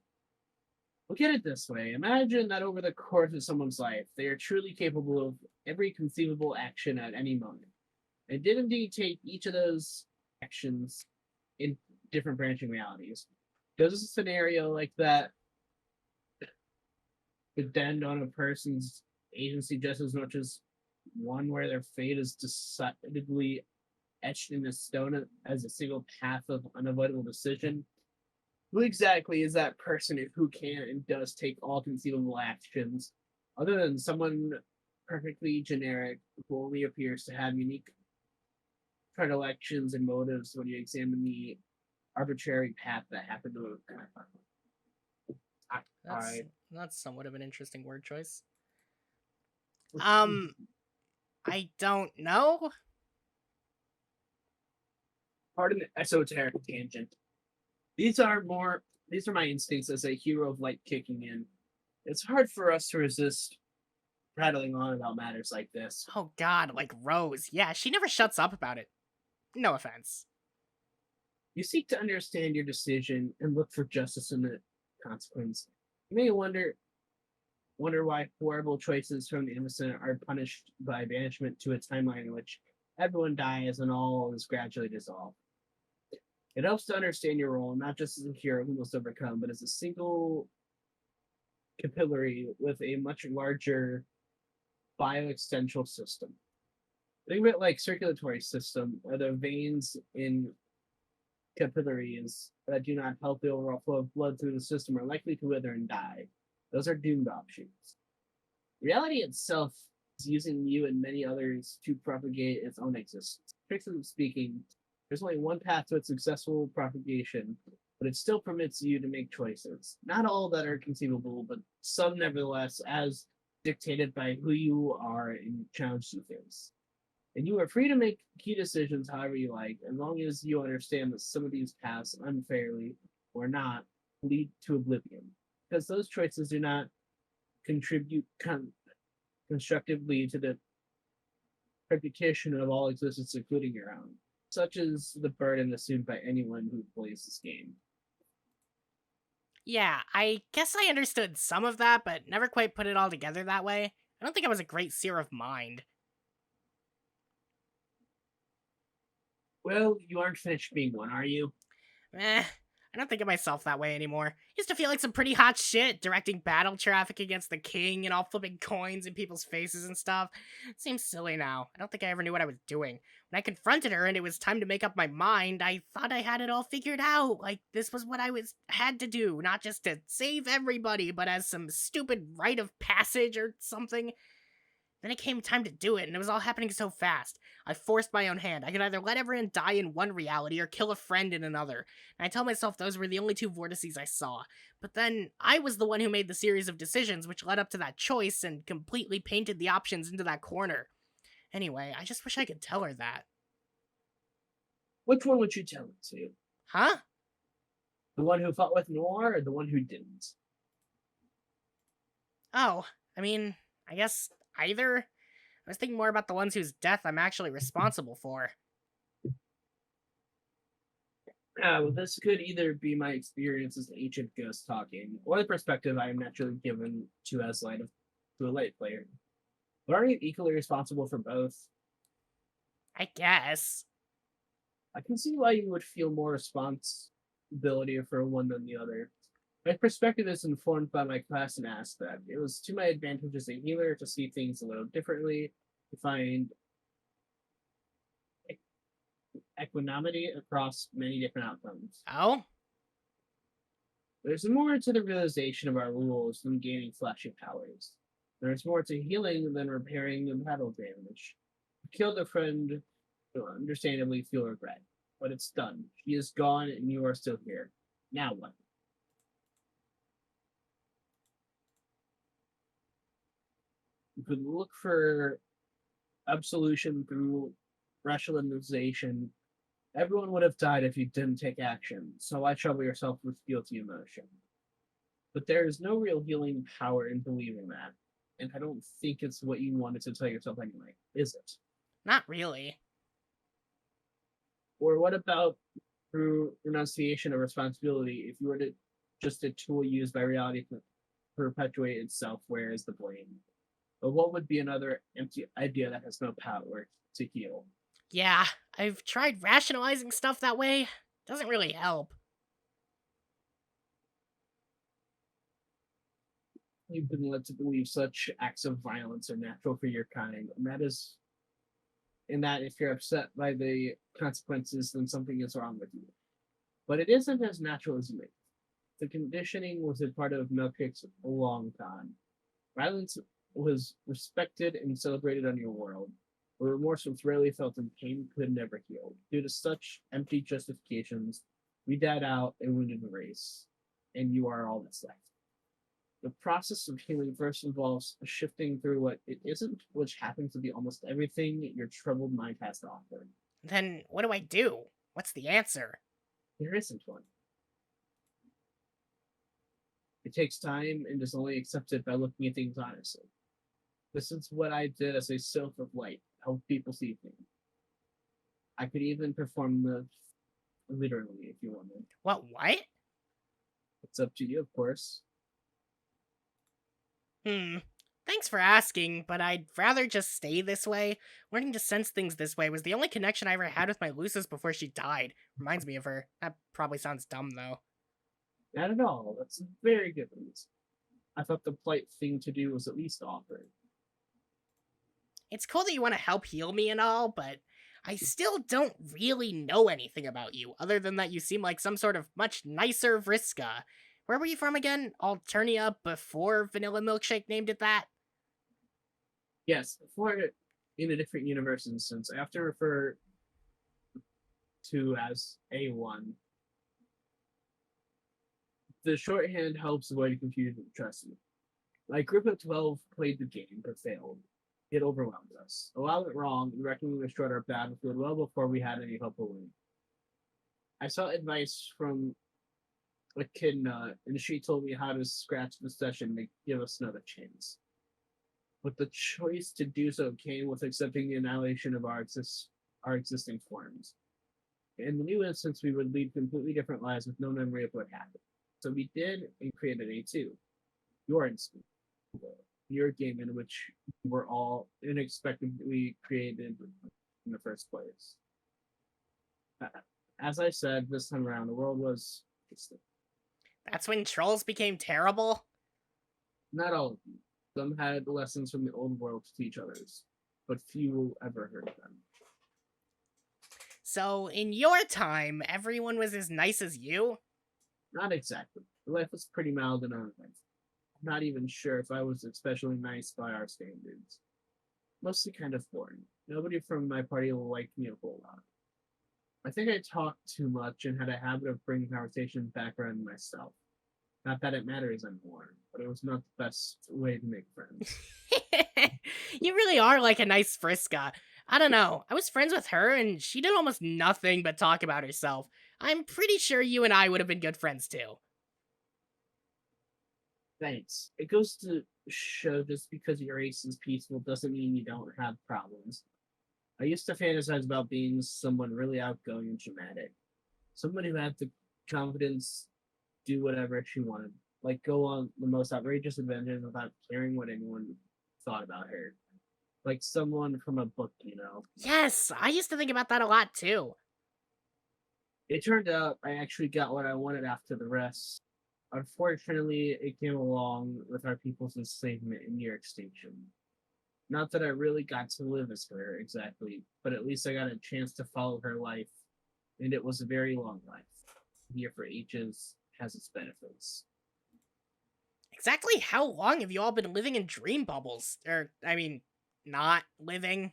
Look at it this way. Imagine that over the course of someone's life, they are truly capable of every conceivable action at any moment. And did indeed take each of those actions in different branching realities. Does a scenario like that depend on a person's agency just as much as one where their fate is decidedly etched in the stone as a single path of unavoidable decision? Who exactly is that person who can and does take all conceivable actions, other than someone perfectly generic who only appears to have unique predilections and motives when you examine the arbitrary path that happened to That's somewhat of an interesting word choice. I don't know. Pardon the esoteric tangent. These are my instincts as a hero of light kicking in. It's hard for us to resist prattling on about matters like this. Oh god, like Rose. Yeah, she never shuts up about it. No offense. You seek to understand your decision and look for justice in the consequence. You may wonder why horrible choices from the innocent are punished by banishment to a timeline in which everyone dies and all is gradually dissolved. It helps to understand your role, not just as a hero who must overcome, but as a single capillary with a much larger bioextensional system. Think of it like circulatory system, where the veins in capillaries that do not help the overall flow of blood through the system are likely to wither and die. Those are doomed offshoots. Reality itself is using you and many others to propagate its own existence. Strictly speaking, there's only one path to its successful propagation, but it still permits you to make choices. Not all that are conceivable, but some nevertheless, as dictated by who you are and challenges you face. And you are free to make key decisions however you like, as long as you understand that some of these paths, unfairly or not, lead to oblivion. Because those choices do not contribute constructively to the reputation of all existence, including your own. Such is the burden assumed by anyone who plays this game. Yeah, I guess I understood some of that, but never quite put it all together that way. I don't think I was a great seer of mind. Well, you aren't finished being one, are you? I don't think of myself that way anymore. Used to feel like some pretty hot shit, directing battle traffic against the king and all flipping coins in people's faces and stuff. It seems silly now. I don't think I ever knew what I was doing. When I confronted her and it was time to make up my mind, I thought I had it all figured out. Like this was what I had to do, not just to save everybody, but as some stupid rite of passage or something. Then it came time to do it, and it was all happening so fast. I forced my own hand. I could either let everyone die in one reality or kill a friend in another. And I tell myself those were the only two vortices I saw. But then, I was the one who made the series of decisions which led up to that choice and completely painted the options into that corner. Anyway, I just wish I could tell her that. Which one would you tell it to? Huh? The one who fought with Noir or the one who didn't? Oh, I guess either? I was thinking more about the ones whose death I'm actually responsible for. Well, this could either be my experience as an ancient ghost talking, or the perspective I am naturally given to as to a light player. But aren't you equally responsible for both? I guess. I can see why you would feel more responsibility for one than the other. My perspective is informed by my class and aspect. It was to my advantage as a healer to see things a little differently, to find equanimity across many different outcomes. Oh? There's more to the realization of our rules than gaining flashy powers. There's more to healing than repairing the battle damage. You killed a friend, you'll understandably feel regret, but it's done. She is gone and you are still here. Now what? You could look for absolution through rationalization. Everyone would have died if you didn't take action, so why trouble yourself with guilty emotion? But there is no real healing power in believing that, and I don't think it's what you wanted to tell yourself anyway, is it? Not really. Or what about through renunciation of responsibility if you were to just a tool used by reality to perpetuate itself, where is the blame? But what would be another empty idea that has no power to heal? Yeah, I've tried rationalizing stuff that way. Doesn't really help. You've been led to believe such acts of violence are natural for your kind, and that is in that if you're upset by the consequences, then something is wrong with you. But it isn't as natural as you think. The conditioning was a part of Milkshakes a long time. Violence was respected and celebrated on your world, where remorse was rarely felt and pain could never heal. Due to such empty justifications, we died out and wounded the race, and you are all that's left. The process of healing first involves shifting through what it isn't, which happens to be almost everything your troubled mind has to offer. Then what do I do? What's the answer? There isn't one. It takes time and is only accepted by looking at things honestly. This is what I did as a sylph of light, help people see things. I could even perform the literally if you wanted. What? It's up to you, of course. Thanks for asking, but I'd rather just stay this way. Learning to sense things this way was the only connection I ever had with my Lucis before she died. Reminds me of her. That probably sounds dumb, though. Not at all. That's a very good reason. I thought the polite thing to do was at least offer. It's cool that you want to help heal me and all, but I still don't really know anything about you, other than that you seem like some sort of much nicer Vriska. Where were you from again? Alternia before Vanilla Milkshake named it that? Yes, before in a different universe instance, I have to refer to as A1. The shorthand helps avoid confusion, trust me. My group of 12 played the game, but failed. It overwhelmed us. A lot went wrong, we reckoned we destroyed our battlefield well before we had any hope of winning. I sought advice from Echidna, and she told me how to scratch the session to give us another chance. But the choice to do so came with accepting the annihilation of our existing forms. In the new instance, we would lead completely different lives with no memory of what happened. So we did and created A2. Your instinct. your game in which we were all inexplicably created in the first place. As I said, this time around, the world was That's when trolls became terrible? not all of them. Some had lessons from the old world to teach others, but few ever heard them. So, in your time, everyone was as nice as you? Not exactly. Life was pretty mild and uneventful. Not even sure if I was especially nice by our standards. Mostly kind of boring. Nobody from my party liked me a whole lot. I think I talked too much and had a habit of bringing conversation back around myself. Not that it matters anymore, but it was not the best way to make friends. You really are like a nice Friska. I don't know. I was friends with her, and she did almost nothing but talk about herself. I'm pretty sure you and I would have been good friends too. Thanks. It goes to show just because your race is peaceful doesn't mean you don't have problems. I used to fantasize about being someone really outgoing and dramatic. Someone who had the confidence to do whatever she wanted. Like go on the most outrageous adventures without caring what anyone thought about her. Like someone from a book, you know. Yes, I used to think about that a lot too. It turned out I actually got what I wanted after the rest. Unfortunately, it came along with our people's enslavement and near extinction. Not that I really got to live as her exactly, but at least I got a chance to follow her life, and it was a very long life. Here for ages has its benefits. Exactly how long have you all been living in dream bubbles? Not living?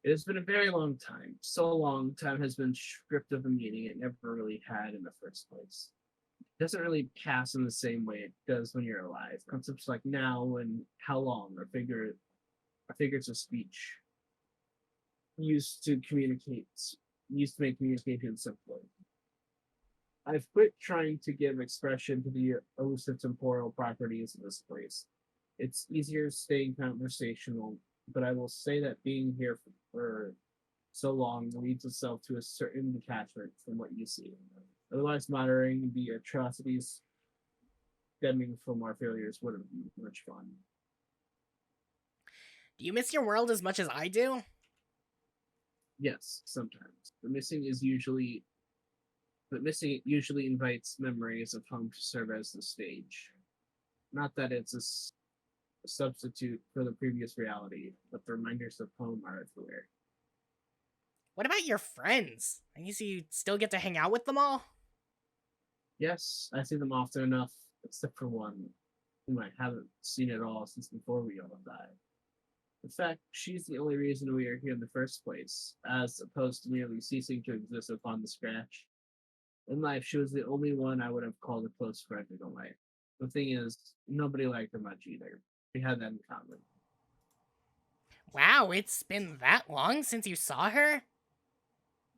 It has been a very long time. So long, time has been stripped of a meaning it never really had in the first place. It doesn't really pass in the same way it does when you're alive. Concepts like now and how long are figures of speech used to make communication simpler. I've quit trying to give expression to the elusive temporal properties of this place. It's easier staying conversational, but I will say that being here for so long leads itself to a certain detachment from what you see. Otherwise, monitoring the atrocities stemming from our failures wouldn't be much fun. Do you miss your world as much as I do? Yes, sometimes. But missing usually invites memories of home to serve as the stage. Not that it's a substitute for the previous reality, but the reminders of home are everywhere. What about your friends? I guess you still get to hang out with them all? Yes, I see them often enough, except for one, whom I haven't seen at all since before we all died. In fact, she's the only reason we are here in the first place, as opposed to merely ceasing to exist upon the scratch. In life, she was the only one I would have called a close friend in a way. The thing is, nobody liked her much either. We had that in common. Wow, it's been that long since you saw her?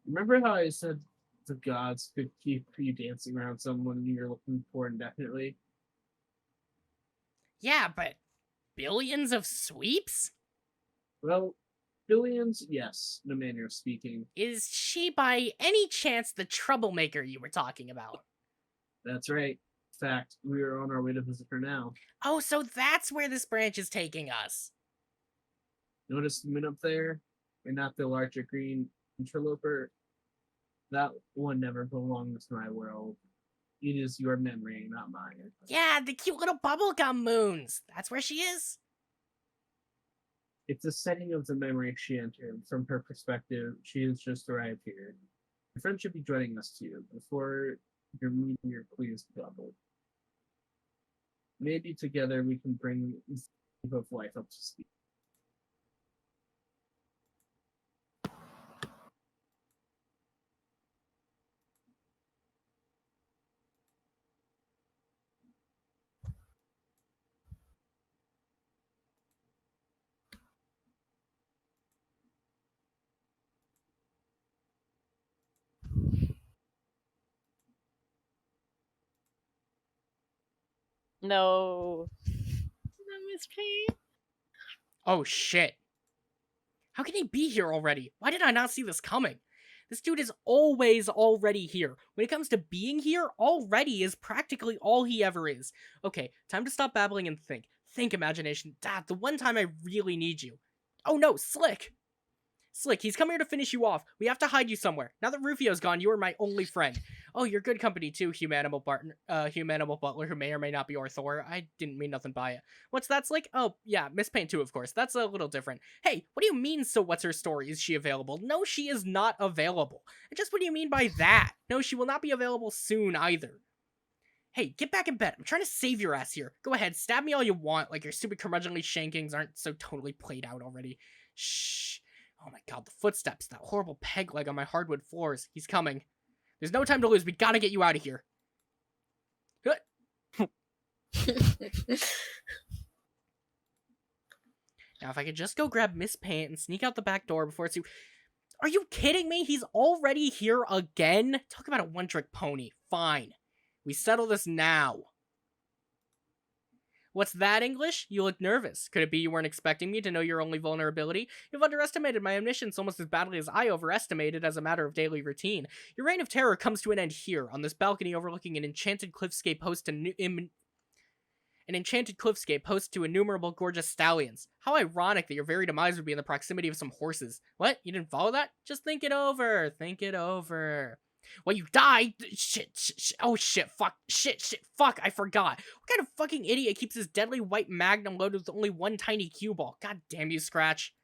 Remember how I said the gods could keep you dancing around someone you're looking for indefinitely? Yeah, but billions of sweeps? Well, billions, yes, in a manner of speaking. Is she by any chance the troublemaker you were talking about? That's right. In fact, we are on our way to visit her now. Oh, so that's where this branch is taking us. Notice the moon up there? And not the larger green interloper? That one never belonged to my world. It is your memory, not mine. Yeah, the cute little bubblegum moons. That's where she is? It's the setting of the memory she entered. From her perspective, she has just arrived here. Your friend should be joining us too, before your meteor queen's bubble. Maybe together we can bring the wave of life up to speed. No. Oh shit. How can he be here already? Why did I not see this coming? This dude is always already here. When it comes to being here, already is practically all he ever is. Okay, time to stop babbling and think. Think, imagination. Dad, the one time I really need you. Oh no, Slick! Slick, he's come here to finish you off. We have to hide you somewhere. Now that Rufio's gone, you are my only friend. Oh, you're good company too, Humanimal Butler, who may or may not be your Thor. I didn't mean nothing by it. What's that, Slick? Oh, yeah, Miss Pain too, of course. That's a little different. Hey, what do you mean, so what's her story? Is she available? No, she is not available. And just what do you mean by that? No, she will not be available soon either. Hey, get back in bed. I'm trying to save your ass here. Go ahead, stab me all you want, like your stupid curmudgeonly shankings aren't so totally played out already. Shh. Oh my god, the footsteps, that horrible peg leg on my hardwood floors. He's coming. There's no time to lose. We gotta get you out of here. Now, if I could just go grab Miss Paint and sneak out the back door before it's you. Are you kidding me? He's already here again? Talk about a one-trick pony. Fine. We settle this now. What's that, English? You look nervous. Could it be you weren't expecting me to know your only vulnerability? You've underestimated my omniscience almost as badly as I overestimated as a matter of daily routine. Your reign of terror comes to an end here, on this balcony overlooking an enchanted cliffscape host to innumerable gorgeous stallions. How ironic that your very demise would be in the proximity of some horses. What? You didn't follow that? Just think it over. Think it over. Well, you died. Shit. Oh, shit. Fuck. Shit. Fuck. I forgot. What kind of fucking idiot keeps his deadly white magnum loaded with only one tiny cue ball? God damn you, Scratch.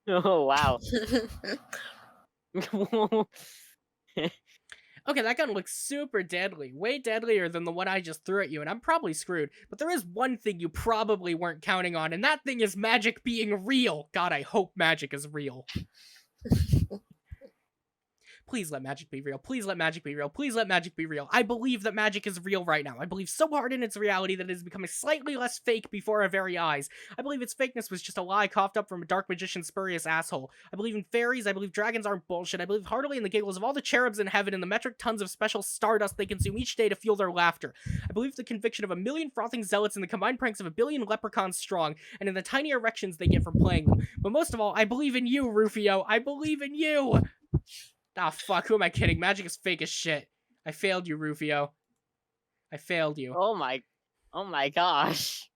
Oh, wow. Okay, that gun looks super deadly. Way deadlier than the one I just threw at you, and I'm probably screwed. But there is one thing you probably weren't counting on, and that thing is magic being real. God, I hope magic is real. Please let magic be real. Please let magic be real. Please let magic be real. I believe that magic is real right now. I believe so hard in its reality that it is becoming slightly less fake before our very eyes. I believe its fakeness was just a lie coughed up from a dark magician's spurious asshole. I believe in fairies. I believe dragons aren't bullshit. I believe heartily in the giggles of all the cherubs in heaven and the metric tons of special stardust they consume each day to fuel their laughter. I believe the conviction of a million frothing zealots in the combined pranks of a billion leprechauns strong, and in the tiny erections they get from playing them. But most of all, I believe in you, Rufio. I believe in you! Ah, fuck, who am I kidding? Magic is fake as shit. I failed you, Rufio. I failed you. Oh my gosh.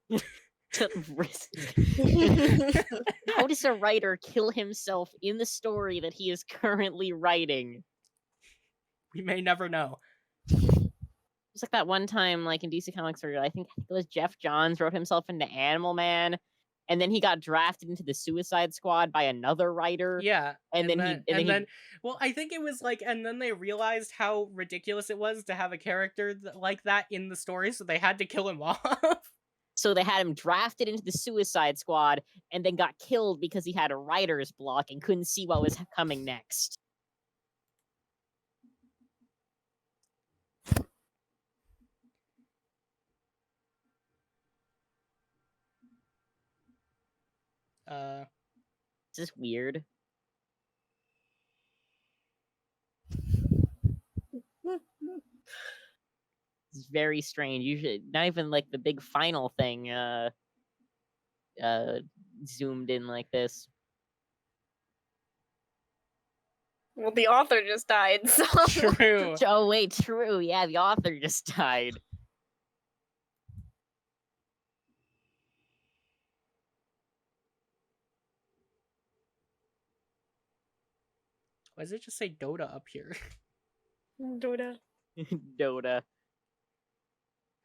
How does a writer kill himself in the story that he is currently writing? We may never know. It's like that one time, like in DC Comics, where I think it was Jeff Johns wrote himself into Animal Man, and then he got drafted into the Suicide Squad by another writer. Yeah. And then well, I think it was like, and then they realized how ridiculous it was to have a character like that in the story, so they had to kill him off. So they had him drafted into the Suicide Squad, and then got killed because he had a writer's block and couldn't see what was coming next. Is this weird? It's very strange. Usually, not even like the big final thing zoomed in like this. Well, the author just died, so. True. Oh wait, true. Yeah, the author just died. Why does it just say Dota up here? Dota. Dota.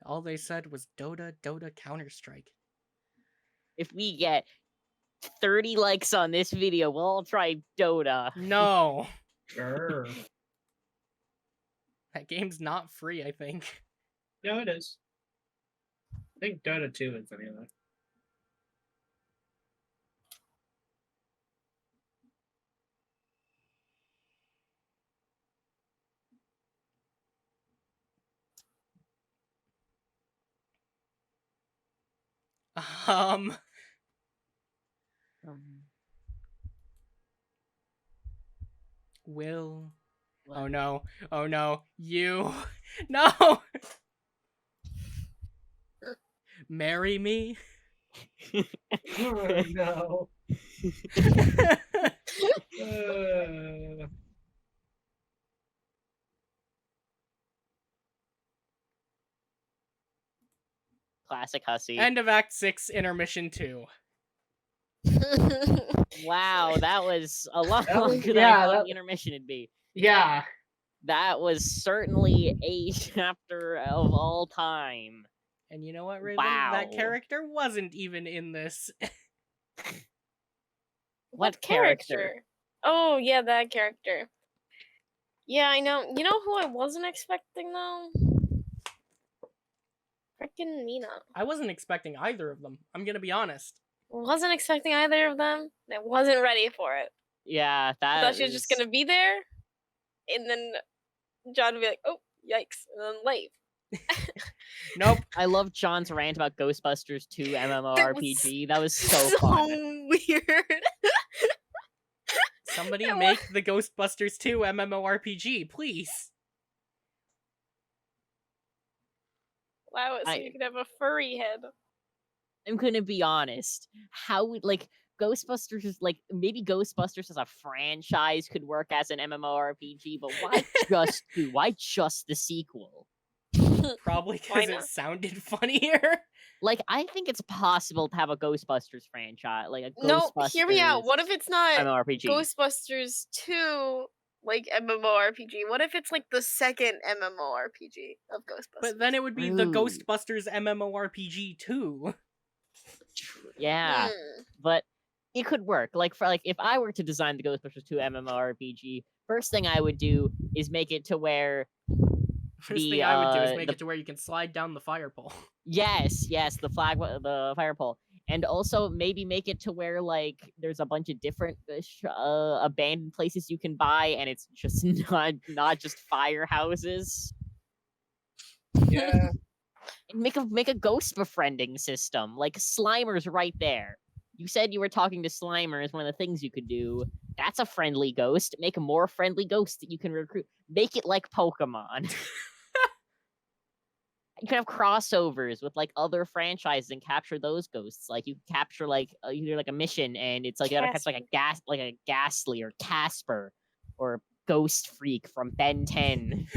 All they said was Dota, Counter-Strike. If we get 30 likes on this video, we'll all try Dota. No. Sure. That game's not free, I think. No, it is. I think Dota 2 is anyway. Will. What? Oh no. Oh no. You. No! Marry me? Oh no. Classic hussy. End of Act 6, Intermission 2. Wow, that was a lot That was- longer than I yeah, thought that- the intermission would be. Yeah. That was certainly a chapter of all time. And you know what, Raven? Wow. That character wasn't even in this. What character? Oh, yeah, that character. Yeah, I know. You know who I wasn't expecting, though? Frickin' Mina. I wasn't expecting either of them. I'm gonna be honest. Wasn't expecting either of them. I wasn't ready for it. Yeah, I that thought she was just is- gonna be there, and then John would be like, "Oh, yikes," and then leave. Nope. I love John's rant about Ghostbusters 2 MMORPG. That was so so fun. weird. Somebody It make the Ghostbusters 2 MMORPG, please. Allow it so you can have a furry head. I'm gonna be honest. How would Ghostbusters is maybe Ghostbusters as a franchise could work as an MMORPG, but why just the sequel? Probably Why because it not? sounded funnier. I think it's possible to have a Ghostbusters franchise, like a No, Ghostbusters hear me out. What if it's not MMORPG. Ghostbusters 2 MMORPG? What if it's the second MMORPG of Ghostbusters? But then it would be the Ooh. Ghostbusters MMORPG too. Yeah, Hmm. but it could work. If I were to design the Ghostbusters 2 MMORPG, first thing I would do is make it to where First The, thing I would do is make the- it to where you can slide down the fire pole. yes, the fire pole, and also maybe make it to where there's a bunch of different abandoned places you can buy, and it's just not just firehouses. Yeah. And make a ghost befriending system, like Slimer's right there. You said you were talking to Slimer is one of the things you could do. That's a friendly ghost. Make a more friendly ghost that you can recruit. Make it like Pokemon. You can have crossovers with other franchises and capture those ghosts. You can capture either a mission and it's you gotta catch a Ghastly or Casper or Ghost Freak from Ben 10.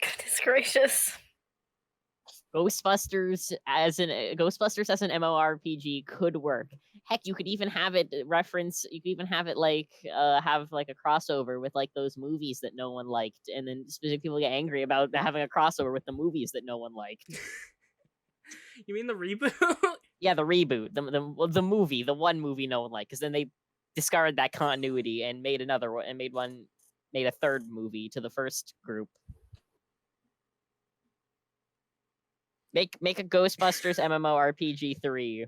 Goodness gracious. Ghostbusters as an MMORPG could work. Heck, you could even have it reference. You could even have it have a crossover with those movies that no one liked, and then specific people get angry about having a crossover with the movies that no one liked. You mean the reboot? Yeah, the reboot, the movie, the one movie no one liked, because then they discarded that continuity and made another one and made a third movie to the first group. Make a Ghostbusters MMORPG 3.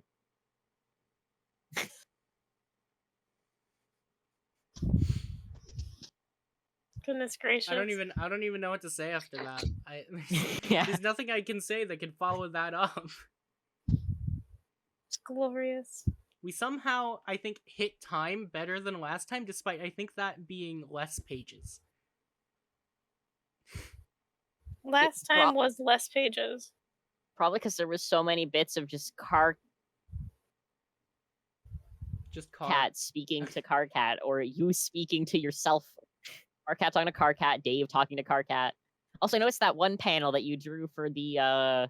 Goodness gracious. I don't even know what to say after that. Yeah. There's nothing I can say that can follow that up. It's glorious. We somehow, I think, hit time better than last time, despite I think that being less pages. Last time was less pages. Probably because there was so many bits of just Car Just call Cat speaking to Car Cat, or you speaking to yourself. Car Cat talking to Car Cat, Dave talking to Car Cat. Also, I noticed that one panel that you drew for the was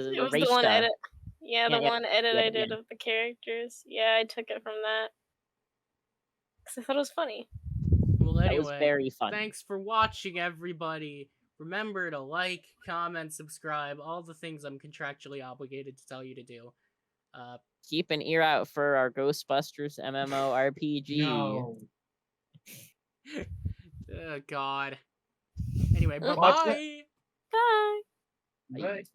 It was race the one stuff. edit. Yeah, the Yeah, one edit I yeah. did of the characters. Yeah, I took it from that. Because I thought it was funny. Well, That anyway, was very fun. thanks for watching, everybody. Remember to like, comment, subscribe, all the things I'm contractually obligated to tell you to do. Keep an ear out for our Ghostbusters MMORPG. No. Oh, God. Anyway, Watch bye-bye! Bye. Right.